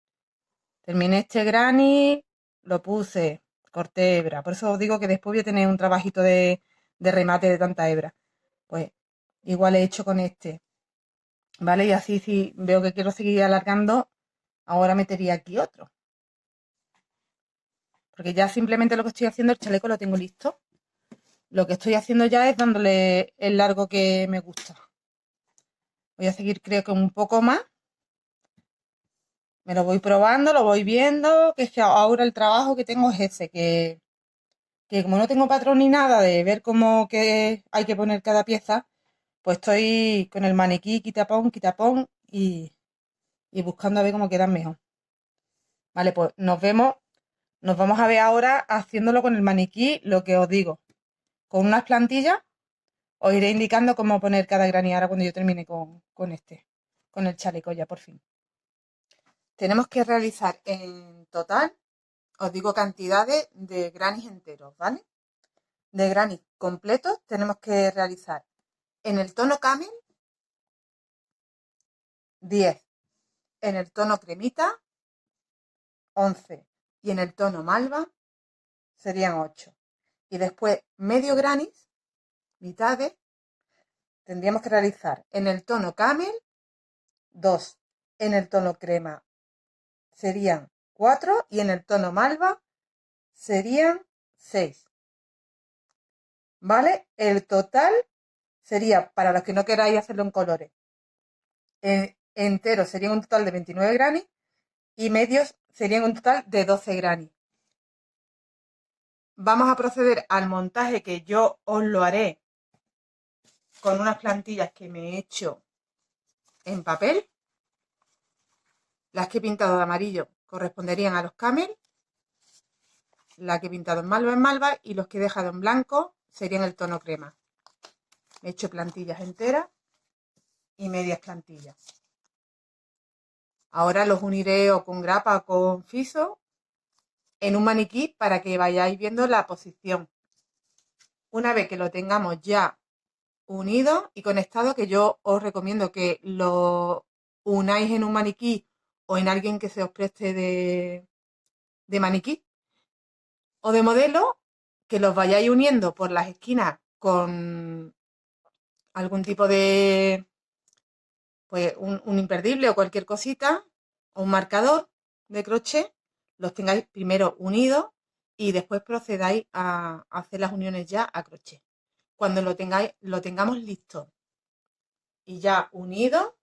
S2: Terminé este granny, lo puse, corté hebra. Por eso os digo que después voy a tener un trabajito de remate de tanta hebra. Pues igual he hecho con este. ¿Vale? Y así si veo que quiero seguir alargando, ahora metería aquí otro. Porque ya simplemente lo que estoy haciendo, el chaleco lo tengo listo. Lo que estoy haciendo ya es dándole el largo que me gusta. Voy a seguir creo que un poco más. Me lo voy probando, lo voy viendo, que es que ahora el trabajo que tengo es ese, que como no tengo patrón ni nada de ver cómo que hay que poner cada pieza, pues estoy con el maniquí, quitapón y buscando a ver cómo quedan mejor. Vale, pues nos vamos a ver ahora haciéndolo con el maniquí, lo que os digo. Con unas plantillas os iré indicando cómo poner cada granny ahora cuando yo termine con el chaleco ya por fin. Tenemos que realizar en total, os digo cantidades de grannies enteros, ¿vale? De grannies completos tenemos que realizar en el tono camel 10, en el tono cremita 11 y en el tono malva serían 8. Y después medio granis, mitades, tendríamos que realizar en el tono camel 2, en el tono crema serían 4 y en el tono malva serían 6. ¿Vale? El total sería, para los que no queráis hacerlo en colores, entero serían un total de 29 granis y medios serían un total de 12 granis. Vamos a proceder al montaje, que yo os lo haré con unas plantillas que me he hecho en papel. Las que he pintado de amarillo corresponderían a los camel, la que he pintado en malva y los que he dejado en blanco serían el tono crema. He hecho plantillas enteras y medias plantillas. Ahora los uniré o con grapa o con fiso en un maniquí para que vayáis viendo la posición. Una vez que lo tengamos ya unido y conectado, que yo os recomiendo que lo unáis en un maniquí o en alguien que se os preste de maniquí o de modelo, que los vayáis uniendo por las esquinas con algún tipo de, pues un imperdible o cualquier cosita, o un marcador de crochet, los tengáis primero unidos y después procedáis a hacer las uniones ya a crochet. Cuando lo tengamos listo y ya unido,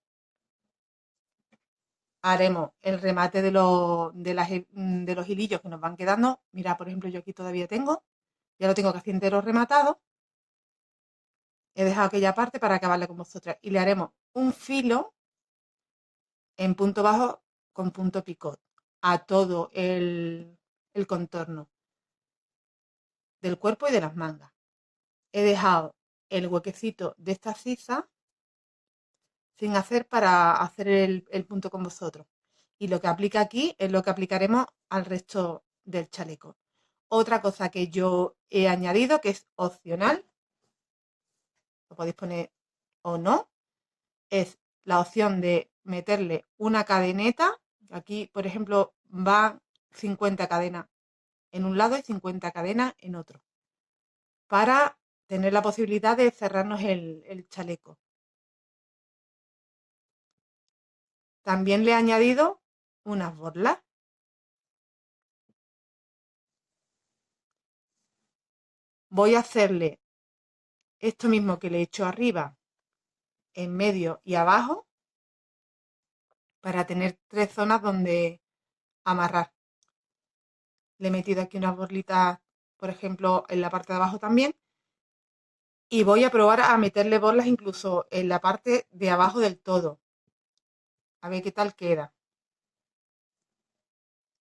S2: haremos el remate de los hilillos que nos van quedando. Mira, por ejemplo, yo aquí todavía ya lo tengo casi entero rematado. He dejado aquella parte para acabarle con vosotras. Y le haremos un filo en punto bajo con punto picot a todo el contorno del cuerpo y de las mangas. He dejado el huequecito de esta sisa sin hacer para hacer el punto con vosotros. Y lo que aplica aquí es lo que aplicaremos al resto del chaleco. Otra cosa que yo he añadido, que es opcional, lo podéis poner o no, es la opción de meterle una cadeneta. Aquí, por ejemplo, van 50 cadenas en un lado y 50 cadenas en otro, para tener la posibilidad de cerrarnos el chaleco. También le he añadido unas borlas. Voy a hacerle esto mismo que le he hecho arriba, en medio y abajo, para tener 3 zonas donde amarrar. Le he metido aquí unas borlitas, por ejemplo, en la parte de abajo también. Y voy a probar a meterle borlas incluso en la parte de abajo del todo. A ver qué tal queda.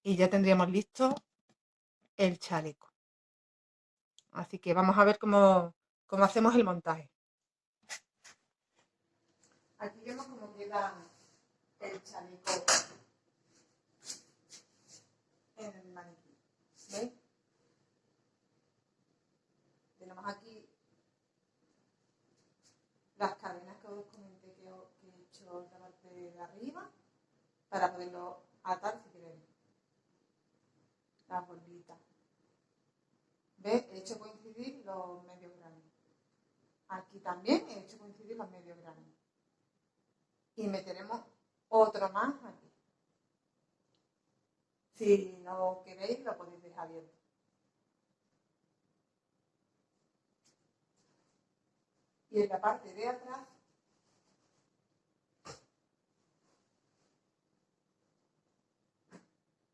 S2: Y ya tendríamos listo el chaleco. Así que vamos a ver cómo hacemos el montaje. Aquí vemos cómo queda el chaleco en el maniquí. ¿Veis? Tenemos aquí las cadenas que os comenté que he hecho en la parte de arriba para poderlo atar si queréis. Las bolitas. ¿Ves? He hecho coincidir los medios granos. Aquí también he hecho coincidir los medios granos. Y meteremos otro más aquí. Si no queréis, lo podéis dejar abierto. Y en la parte de atrás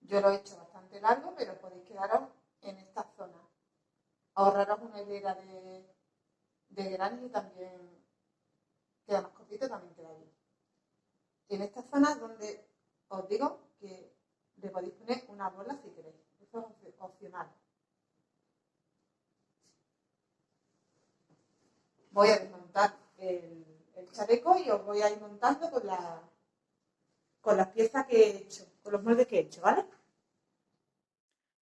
S2: yo lo he hecho bastante largo, pero podéis quedaros en esta zona. Ahorraros una hilera de granos y también queda más cortito, también queda bien. En esta zona es donde os digo que le podéis poner una bola si queréis. Eso es opcional. Voy a desmontar el chaleco y os voy a ir montando con las piezas que he hecho, con los moldes que he hecho, ¿vale?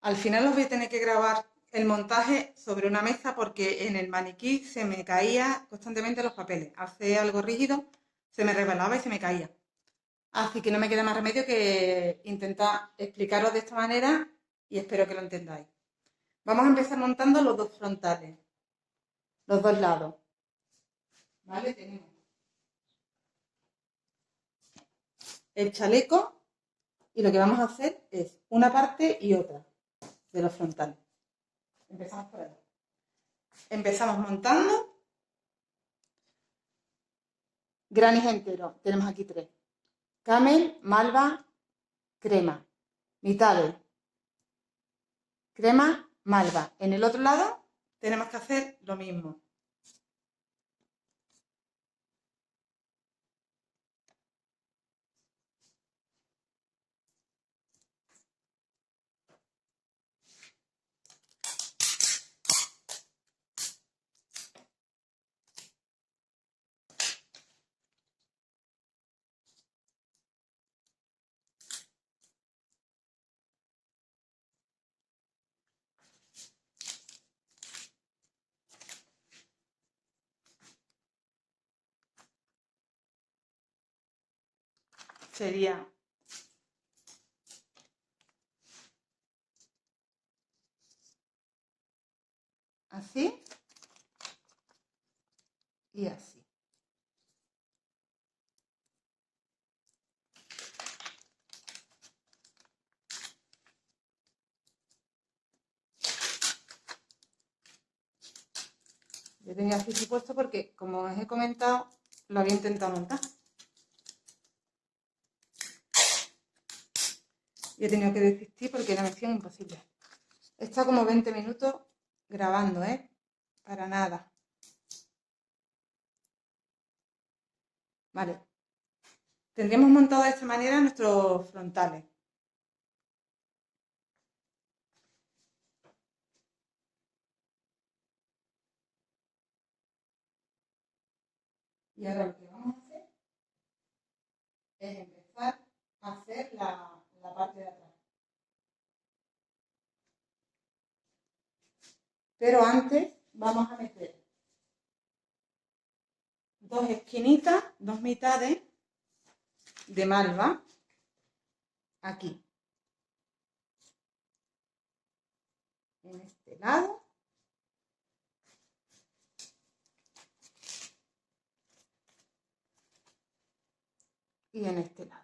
S2: Al final os voy a tener que grabar el montaje sobre una mesa porque en el maniquí se me caía constantemente los papeles. Hace algo rígido, se me resbalaba y se me caía. Así que no me queda más remedio que intentar explicaros de esta manera y espero que lo entendáis. Vamos a empezar montando los dos frontales, los dos lados. ¿Vale? Tenemos el chaleco y lo que vamos a hacer es una parte y otra de los frontales. Empezamos por ahí. Empezamos montando granis enteros. Tenemos aquí 3. Camel, malva, crema. Mitades. Crema, malva. En el otro lado tenemos que hacer lo mismo. Sería así y así. Yo tenía así supuesto porque, como os he comentado, lo había intentado montar. Y he tenido que desistir porque era misión imposible. He estado como 20 minutos grabando, ¿eh? Para nada. Vale. Tendríamos montado de esta manera nuestros frontales. Y ahora lo que vamos a hacer es empezar a hacer la parte de atrás. Pero antes vamos a meter 2 esquinitas, 2 mitades de malva aquí. En este lado. Y en este lado.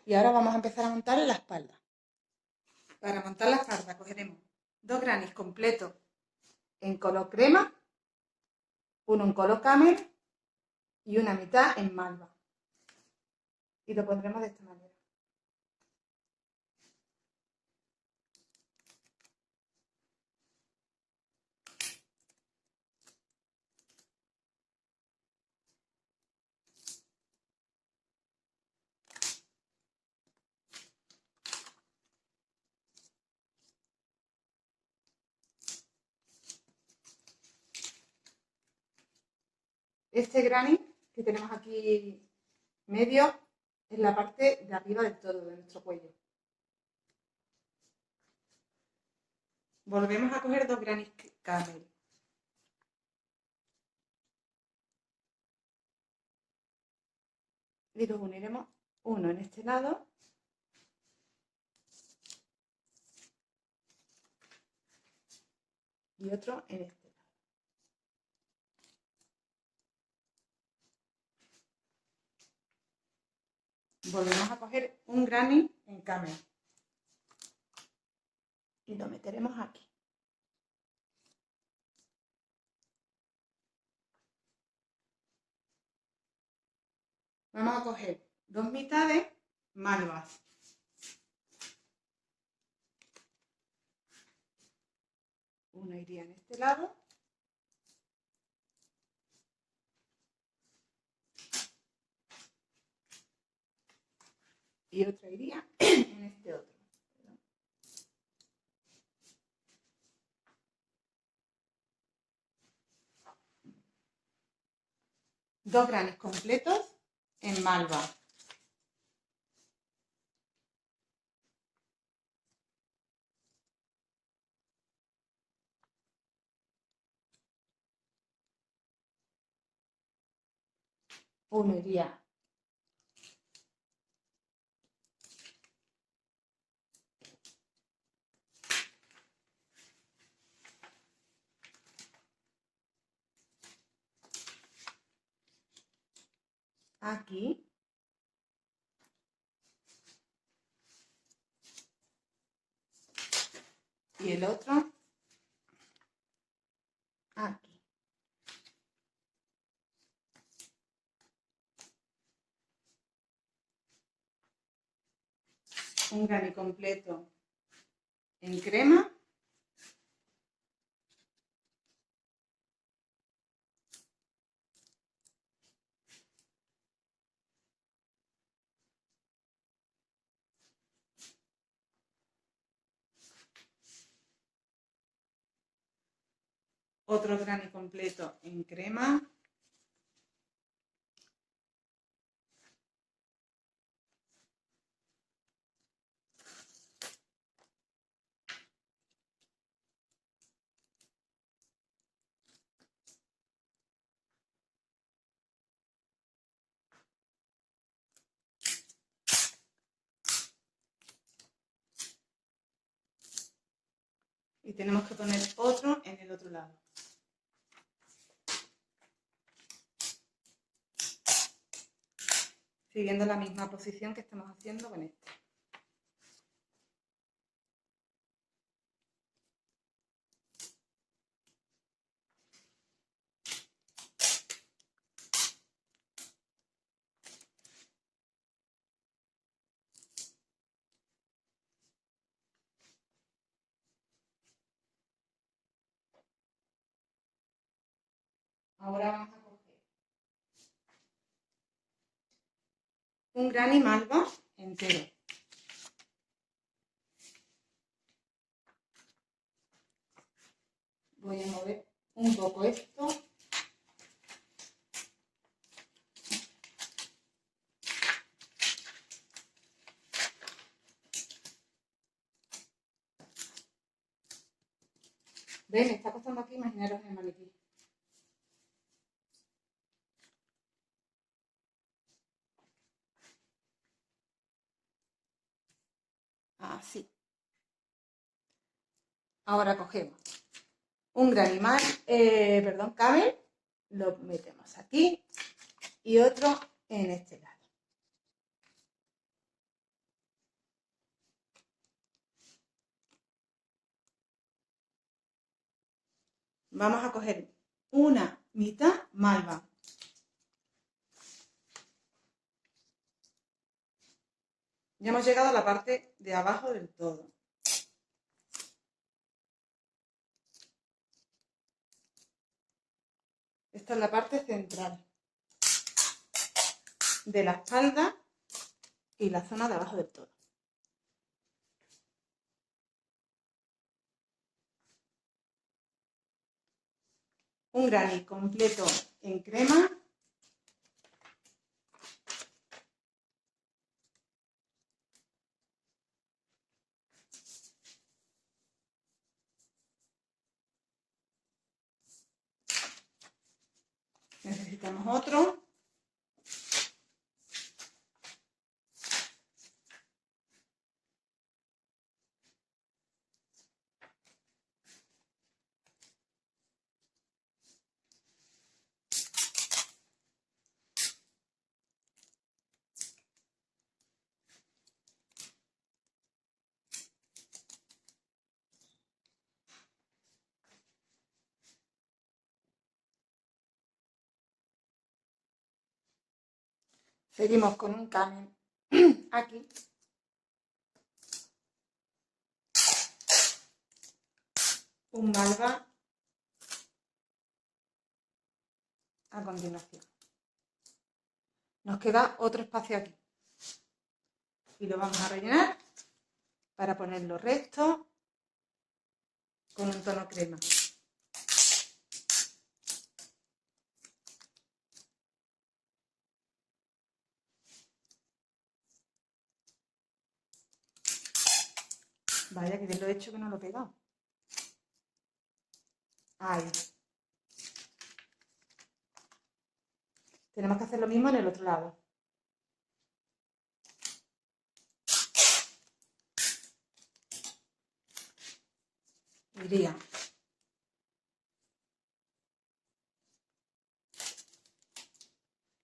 S2: Y ahora vamos a empezar a montar la espalda. Para montar la espalda cogeremos 2 granis completos en color crema, uno en color camel y una mitad en malva. Y lo pondremos de esta manera. Este granny que tenemos aquí medio es la parte de arriba del todo, de nuestro cuello. Volvemos a coger 2 granis camel. Y los uniremos uno en este lado y otro en este lado. Volvemos a coger un granny en camel y lo meteremos aquí. Vamos a coger 2 mitades malvas. Una iría en este lado y otra iría en este otro. 2 granny completos en malva. Uno iría aquí. Y el otro aquí. Un granny completo en crema. Otro granny completo en crema. Y tenemos que poner otro en el otro lado. Siguiendo la misma posición que estamos haciendo con este. Ahora vamos a coger un granny malva entero. Voy a mover un poco esto. ¿Ven? Me está costando aquí imaginaros el maniquí. Así. Ahora cogemos un granny camel, lo metemos aquí y otro en este lado. Vamos a coger una mitad malva. Ya hemos llegado a la parte de abajo del todo. Esta es la parte central de la espalda y la zona de abajo del todo. Un granny completo en crema. Necesitamos otro. Seguimos con un camel aquí. Un malva a continuación. Nos queda otro espacio aquí. Y lo vamos a rellenar para ponerlo recto con un tono crema. Vaya, que bien lo he hecho que no lo he pegado. Ahí. Tenemos que hacer lo mismo en el otro lado. Iría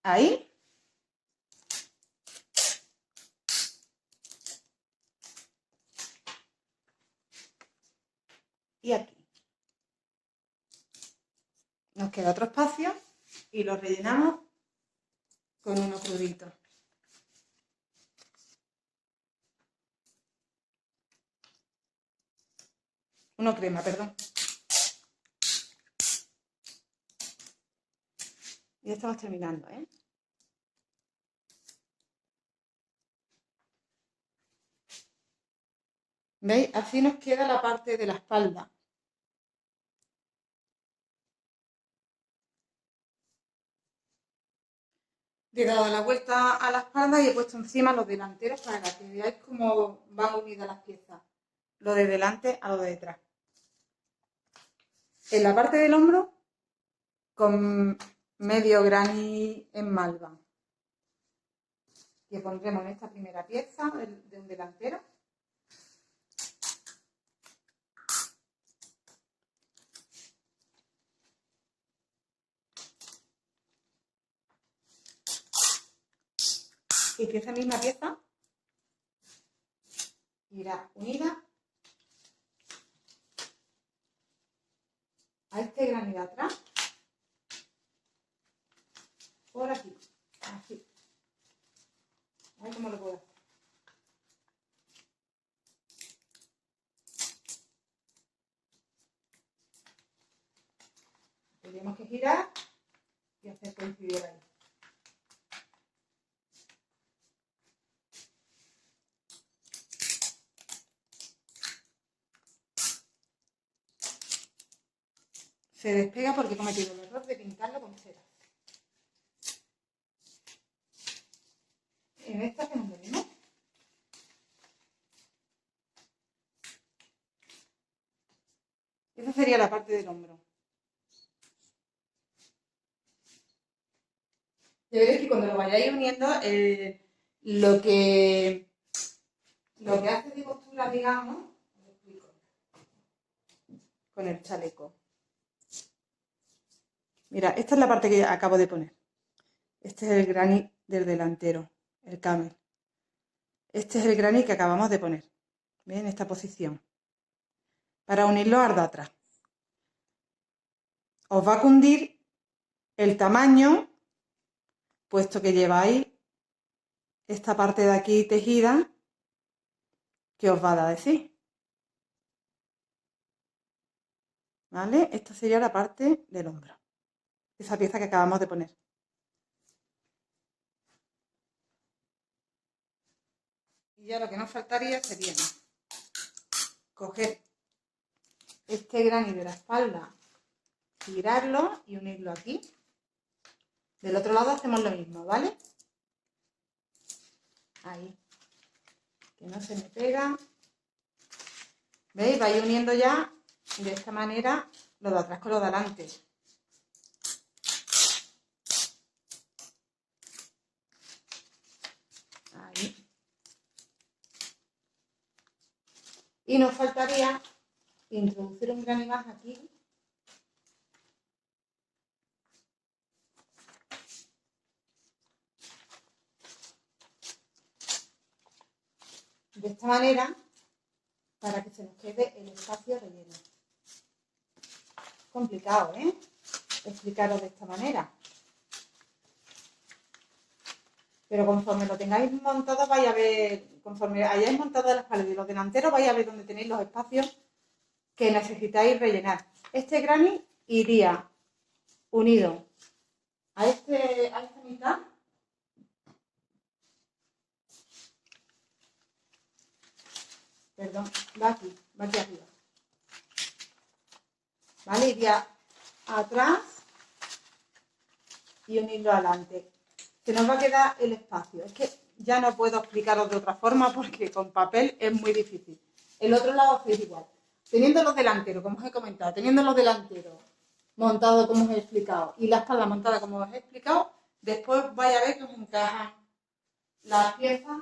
S2: ahí. Y aquí. Nos queda otro espacio y lo rellenamos con uno crudito. Uno crema, perdón. Y ya estamos terminando, ¿eh? ¿Veis? Así nos queda la parte de la espalda. Le he dado la vuelta a la espalda y he puesto encima los delanteros para que veáis cómo van unidas las piezas. Lo de delante a lo de detrás. En la parte del hombro, con medio granny en malva, que pondremos en esta primera pieza de un delantero. Y que esa misma pieza irá unida a este granny de atrás, por aquí, así. A ver cómo lo puedo hacer. Tendríamos que girar y hacer coincidir ahí. Se despega porque he cometido el error de pintarlo con cera. En esta hacemos lo mismo. Esa sería la parte del hombro. Ya veréis que cuando lo vayáis uniendo, lo que hace de costura, digamos, os lo explico, con el chaleco. Mira, esta es la parte que acabo de poner. Este es el granny del delantero, el camel. Este es el granny que acabamos de poner. ¿Ven? En esta posición. Para unirlo al de atrás. Os va a cundir el tamaño, puesto que lleváis esta parte de aquí tejida, que os va a decir. ¿Vale? Esta sería la parte del hombro. Esa pieza que acabamos de poner. Y ya lo que nos faltaría sería coger este granny de la espalda, girarlo y unirlo aquí. Del otro lado hacemos lo mismo, ¿vale? Ahí. Que no se me pega. ¿Veis? Vais uniendo ya de esta manera lo de atrás con lo de adelante. Ahí. Y nos faltaría introducir un granny más aquí. De esta manera, para que se nos quede el espacio relleno. Complicado, ¿eh? Explicaros de esta manera. Pero conforme lo tengáis montado, vais a ver, conforme hayáis montado la espalda y los delanteros, vais a ver dónde tenéis los espacios que necesitáis rellenar. Este granny iría unido a esta mitad. Perdón, va aquí arriba. ¿Vale? Iría atrás y unirlo adelante. Se nos va a quedar el espacio. Es que ya no puedo explicaros de otra forma porque con papel es muy difícil. el otro lado hacéis igual. Teniendo los delanteros, como os he comentado, teniendo los delanteros montados como os he explicado y la espalda montada como os he explicado, después vais a ver que os encajan las piezas,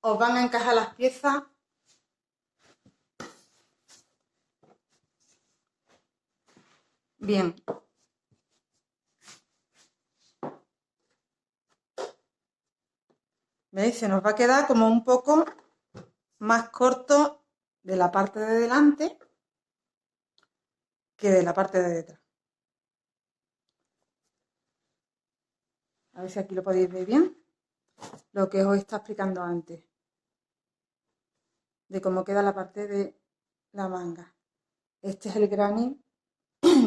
S2: os van a encajar las piezas bien. ¿Veis? Se nos va a quedar como un poco más corto de la parte de delante que de la parte de detrás. A ver si aquí lo podéis ver bien. Lo que os está explicando antes. De cómo queda la parte de la manga. Este es el granny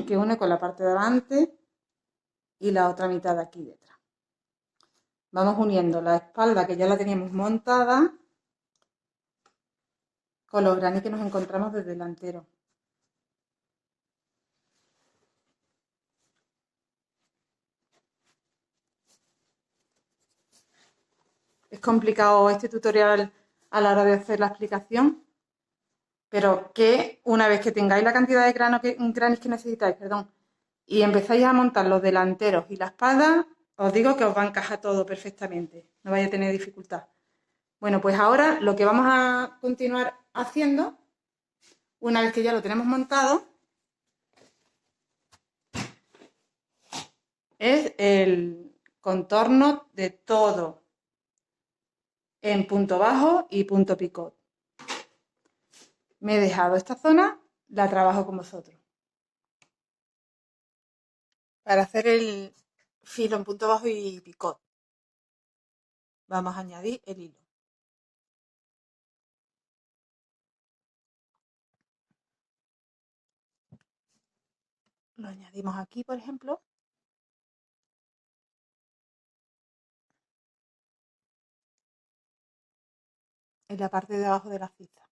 S2: que une con la parte de delante y la otra mitad de aquí detrás. Vamos uniendo la espalda, que ya la teníamos montada, con los granny que nos encontramos desde delantero. Es complicado este tutorial a la hora de hacer la explicación, pero que una vez que tengáis la cantidad de granis que necesitáis, perdón, y empezáis a montar los delanteros y la espalda, os digo que os va a encajar todo perfectamente, no vais a tener dificultad. Bueno, pues ahora lo que vamos a continuar haciendo, una vez que ya lo tenemos montado, es el contorno de todo en punto bajo y punto picot. Me he dejado esta zona, la trabajo con vosotros. Para hacer el filo en punto bajo y picot, vamos a añadir el hilo. Lo añadimos aquí, por ejemplo. En la parte de abajo de la cinta.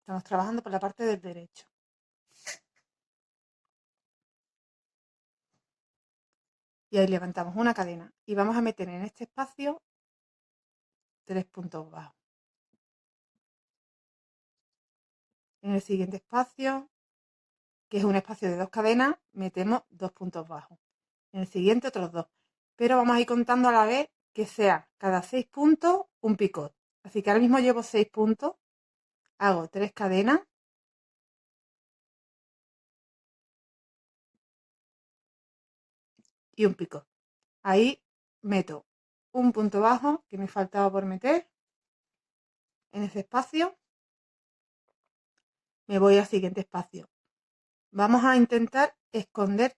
S2: Estamos trabajando por la parte del derecho. Y ahí levantamos una cadena y vamos a meter en este espacio 3 puntos bajos. En el siguiente espacio, que es un espacio de 2 cadenas, metemos 2 puntos bajos. En el siguiente otros 2. Pero vamos a ir contando a la vez que sea cada 6 puntos un picot. Así que ahora mismo llevo 6 puntos, hago 3 cadenas y un picot. Ahí meto un punto bajo que me faltaba por meter en ese espacio. Me voy al siguiente espacio. Vamos a intentar esconder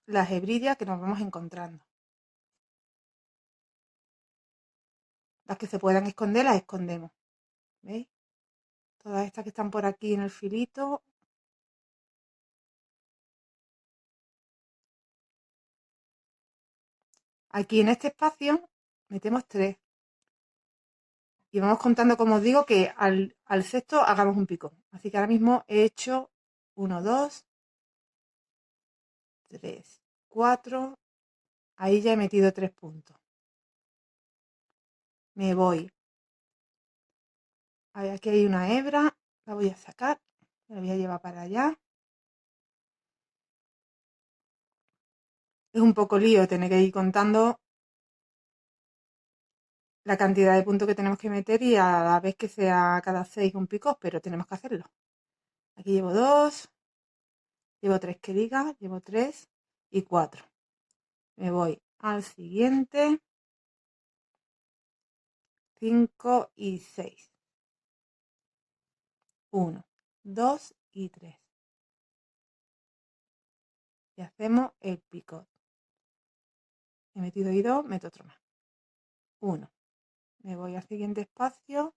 S2: las hebrillas que nos vamos encontrando. Las que se puedan esconder las escondemos. ¿Veis? Todas estas que están por aquí en el filito. Aquí en este espacio metemos 3. Y vamos contando, como os digo, que al sexto hagamos un pico. Así que ahora mismo he hecho 1, 2, 3, 4. Ahí ya he metido 3 puntos. Me voy. Aquí hay una hebra. La voy a sacar. La voy a llevar para allá. Es un poco lío tener que ir contando la cantidad de puntos que tenemos que meter y a la vez que sea cada 6 un pico, pero tenemos que hacerlo. Aquí llevo 2, llevo 3 que diga, llevo 3 y 4. Me voy al siguiente, 5 y 6. 1, 2 y 3. Y hacemos el picot. He metido y 2, meto otro más. 1. Me voy al siguiente espacio.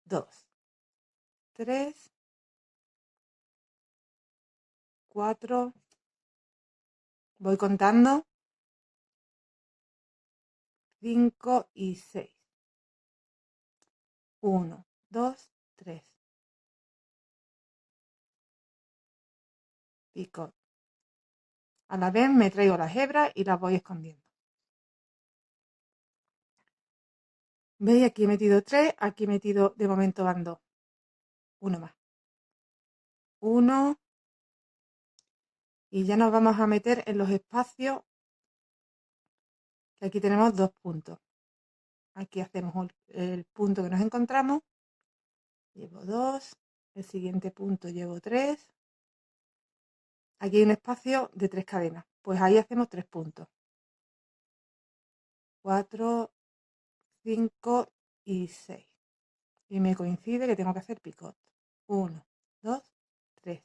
S2: 2, 3, 4. Voy contando. 5 y 6. 1, 2, 3. Picot. A la vez me traigo las hebras y las voy escondiendo. ¿Veis? Aquí he metido 3, aquí he metido, de momento van 2. Uno más. 1. Y ya nos vamos a meter en los espacios, que aquí tenemos 2 puntos. Aquí hacemos el punto que nos encontramos. Llevo 2. El siguiente punto llevo 3. Aquí hay un espacio de 3 cadenas. Pues ahí hacemos 3 puntos. 4, 5 y 6. Y me coincide que tengo que hacer picot. 1, 2, 3.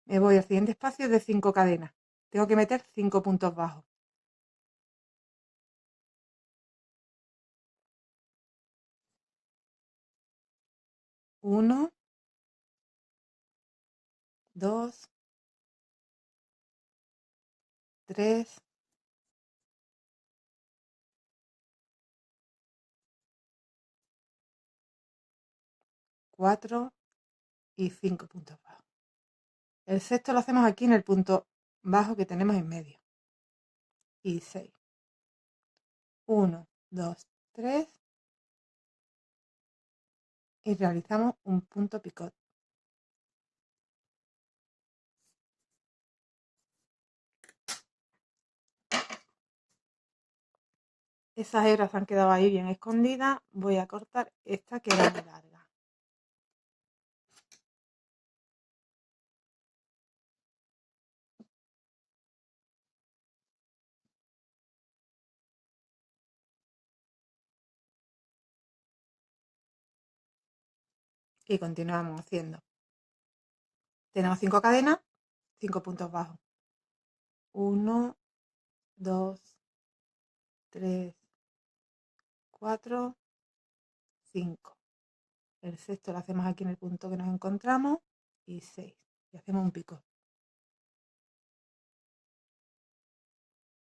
S2: Me voy al siguiente espacio de 5 cadenas. Tengo que meter 5 puntos bajos. 1, 2, 3, 4 y 5 puntos bajos. El sexto lo hacemos aquí en el punto bajo que tenemos en medio. Y 6. 1, 2, 3. Y realizamos un punto picot. Esas hebras han quedado ahí bien escondidas. Voy a cortar esta que era muy larga. Y continuamos haciendo. Tenemos 5 cadenas, 5 puntos bajos. 1, 2, 3, 4, 5. El sexto lo hacemos aquí en el punto que nos encontramos. Y 6. Y hacemos un picot.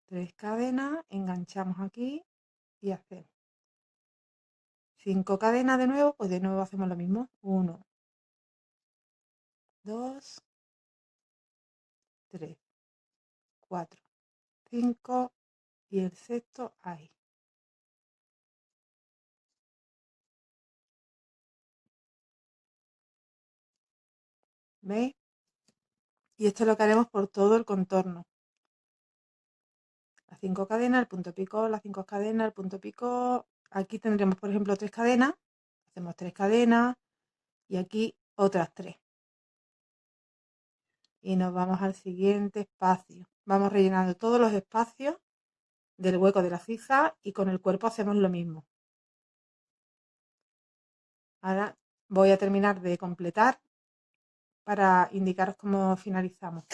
S2: 3 cadenas, enganchamos aquí y hacemos 5 cadenas de nuevo, pues de nuevo hacemos lo mismo. 1, 2, 3, 4, 5 y el sexto ahí. ¿Veis? Y esto es lo que haremos por todo el contorno. Las 5 cadenas, el punto pico, las 5 cadenas, el punto pico. Aquí tendremos, por ejemplo, 3 cadenas. Hacemos 3 cadenas y aquí otras 3. Y nos vamos al siguiente espacio. Vamos rellenando todos los espacios del hueco de la zigzag y con el cuerpo hacemos lo mismo. Ahora voy a terminar de completar para indicaros cómo finalizamos.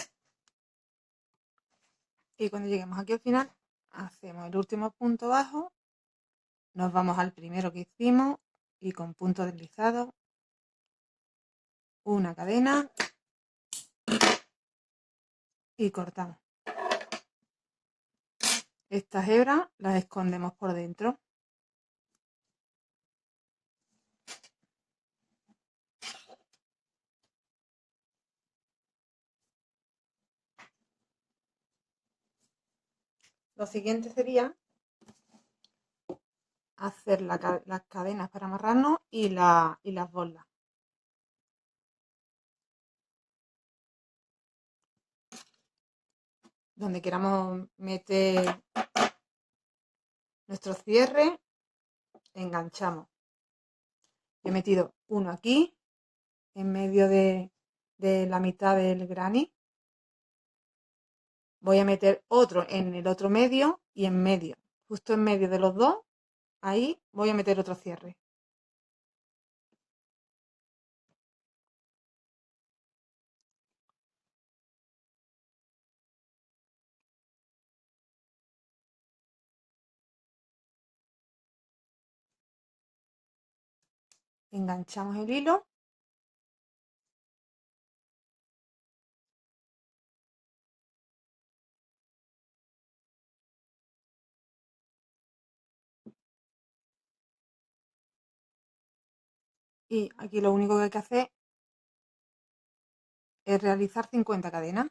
S2: Y cuando lleguemos aquí al final, hacemos el último punto bajo, nos vamos al primero que hicimos y con punto deslizado, una cadena y cortamos. Estas hebras las escondemos por dentro. Lo siguiente sería hacer las cadenas para amarrarnos y las borlas. Donde queramos meter nuestro cierre, enganchamos. He metido uno aquí, en medio de la mitad del granny. Voy a meter otro en el otro medio y en medio, justo en medio de los dos, ahí voy a meter otro cierre. Enganchamos el hilo Y aquí lo único que hay que hacer es realizar 50 cadenas.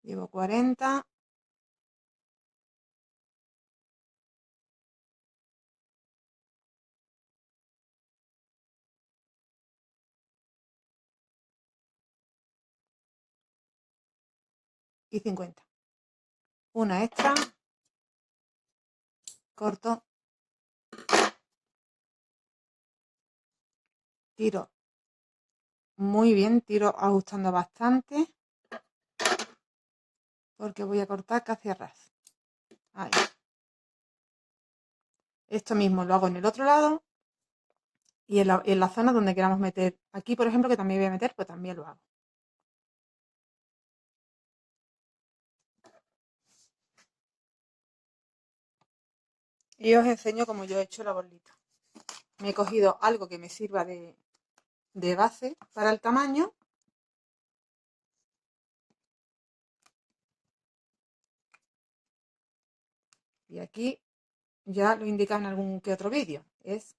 S2: Llevo 40. Y 50. Una extra. Corto. Tiro muy bien, tiro ajustando bastante. Porque voy a cortar casi a ras. Ahí. Esto mismo lo hago en el otro lado. Y en la zona donde queramos meter. Aquí, por ejemplo, que también voy a meter, pues también lo hago. Y os enseño cómo yo he hecho la bolita. Me he cogido algo que me sirva de base para el tamaño. Y aquí ya lo he indicado en algún que otro vídeo. Es,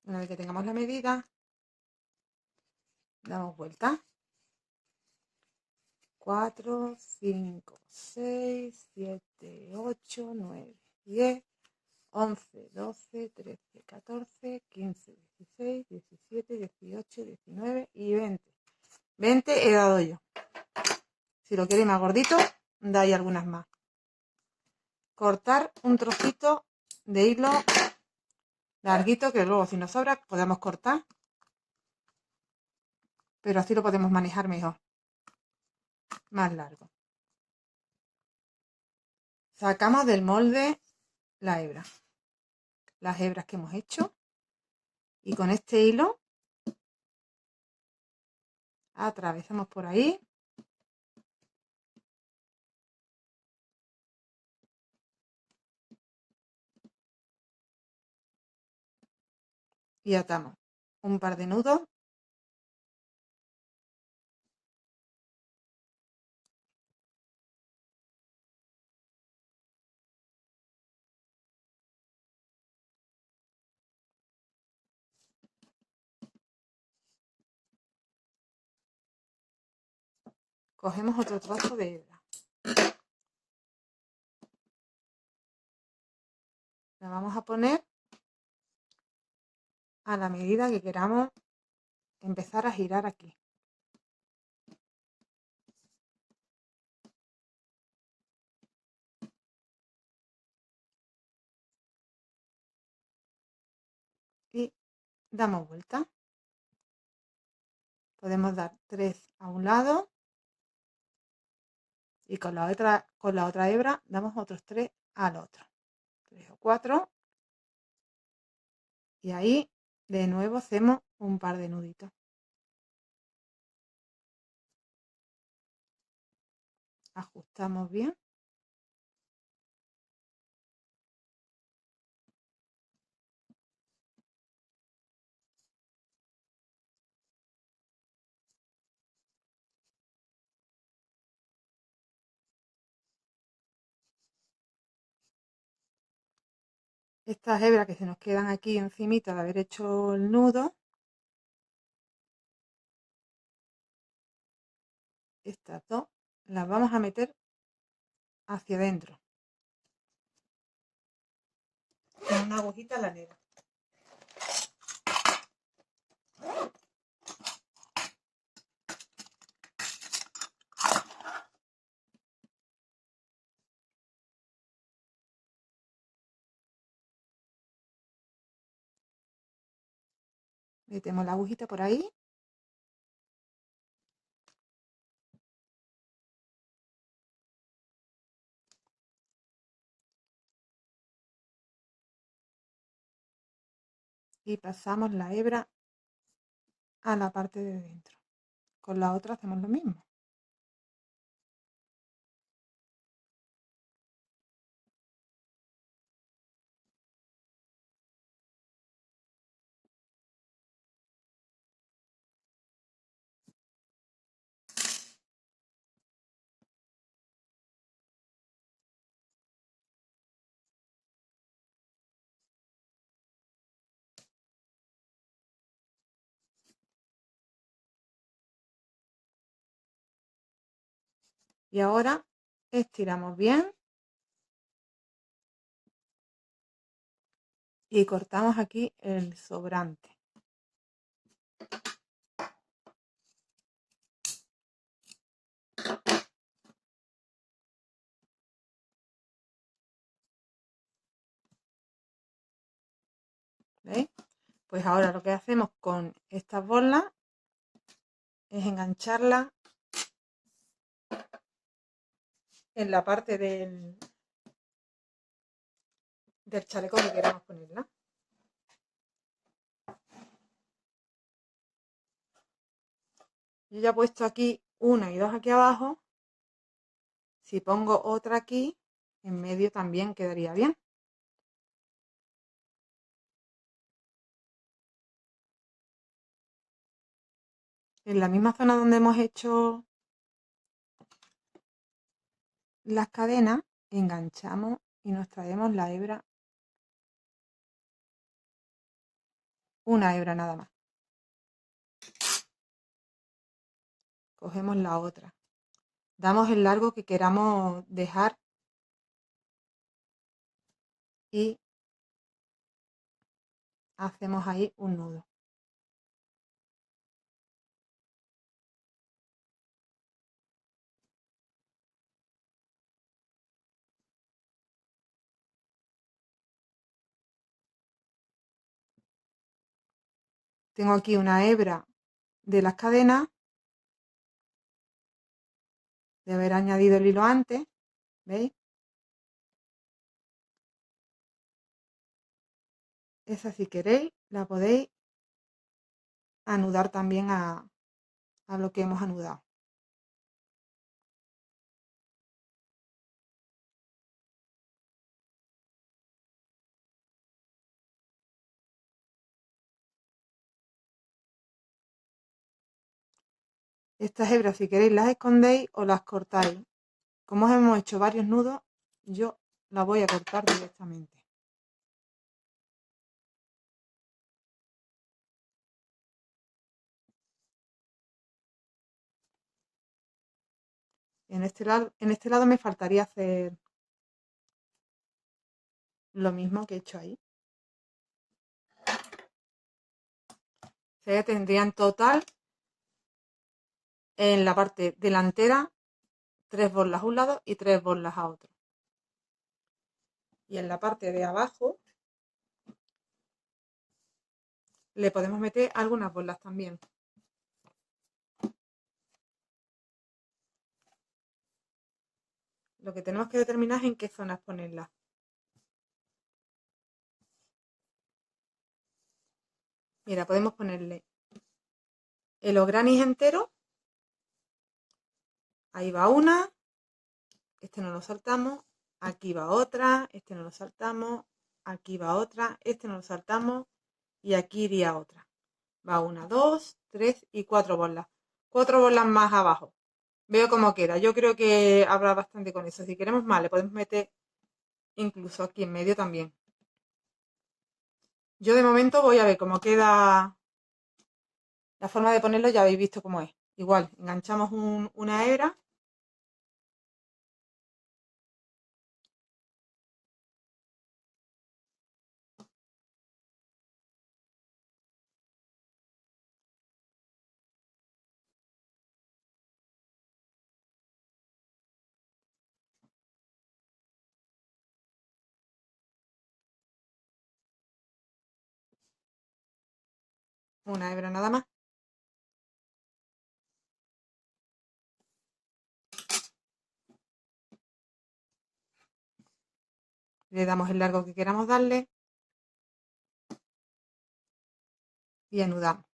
S2: una vez que tengamos la medida, damos vuelta. 4, 5, 6, 7, 8, 9, 10, 11, 12, 13, 14, 15, 16, 17, 18, 19 y 20. 20 he dado yo. Si lo queréis más gordito, dais algunas más. Cortar un trocito de hilo larguito que luego si nos sobra podemos cortar. Pero así lo podemos manejar mejor. Más largo. Sacamos del molde la hebra. Las hebras que hemos hecho. Y con este hilo atravesamos por ahí. Y atamos un par de nudos. Cogemos otro trozo de hebra. La vamos a poner a la medida que queramos empezar a girar aquí. Y damos vuelta. Podemos dar 3 a un lado y con la otra hebra damos otros 3 al otro. 3 o 4. Y ahí de nuevo hacemos un par de nuditos. Ajustamos bien. Estas hebras que se nos quedan aquí encimita de haber hecho el nudo, estas dos las vamos a meter hacia adentro con una agujita lanera. Metemos la agujita por ahí. y pasamos la hebra a la parte de dentro. Con la otra hacemos lo mismo. Y ahora estiramos bien y cortamos aquí el sobrante. ¿Veis? Pues ahora lo que hacemos con estas bolas es engancharlas en la parte del chaleco que queramos ponerla. Yo ya he puesto aquí una y dos aquí abajo. Si pongo otra aquí, en medio también quedaría bien. En la misma zona donde hemos hecho las cadenas, enganchamos y nos traemos la hebra, una hebra nada más. Cogemos la otra. Damos el largo que queramos dejar y hacemos ahí un nudo. Tengo aquí una hebra de las cadenas, de haber añadido el hilo antes, ¿veis? Esa, si queréis, la podéis anudar también a lo que hemos anudado. Estas hebras, si queréis, las escondéis o las cortáis. Como hemos hecho varios nudos, yo las voy a cortar directamente. En este lado me faltaría hacer lo mismo que he hecho ahí. Se tendría en total en la parte delantera 3 borlas a un lado y 3 borlas a otro. Y en la parte de abajo le podemos meter algunas borlas también. Lo que tenemos que determinar es en qué zonas ponerlas. Mira, podemos ponerle el ogranis entero. Ahí va una. Este no lo saltamos. Aquí va otra. Este no lo saltamos. Aquí va otra. Este no lo saltamos. Y aquí iría otra. Va 1, 2, 3 y 4 borlas. 4 borlas más abajo. Veo cómo queda. Yo creo que habrá bastante con eso. Si queremos más, le podemos meter incluso aquí en medio también. Yo de momento voy a ver cómo queda la forma de ponerlo. Ya habéis visto cómo es. Igual, enganchamos una hebra. Una hebra nada más. Le damos el largo que queramos darle. y anudamos.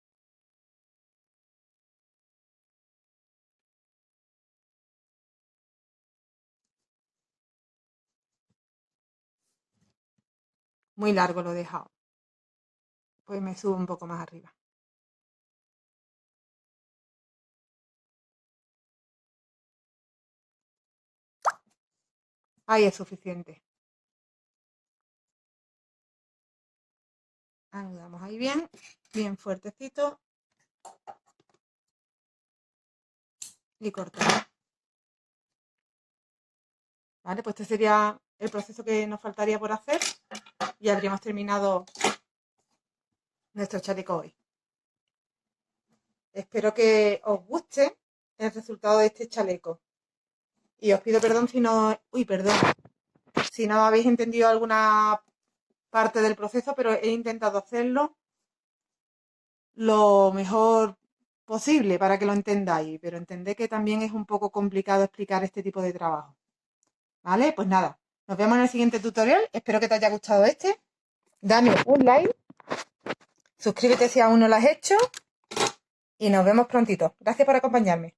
S2: Muy largo lo he dejado. Pues me subo un poco más arriba. Ahí es suficiente. Anudamos ahí bien, bien fuertecito. Y cortamos. ¿Vale? Pues este sería el proceso que nos faltaría por hacer. Y habríamos terminado nuestro chaleco hoy. Espero que os guste el resultado de este chaleco. Y os pido perdón si no... Uy, perdón. Si no habéis entendido alguna parte del proceso, pero he intentado hacerlo lo mejor posible para que lo entendáis. Pero entended que también es un poco complicado explicar este tipo de trabajo. ¿Vale? Pues nada. Nos vemos en el siguiente tutorial. Espero que te haya gustado este. Dame un like. Suscríbete si aún no lo has hecho. Y nos vemos prontito. Gracias por acompañarme.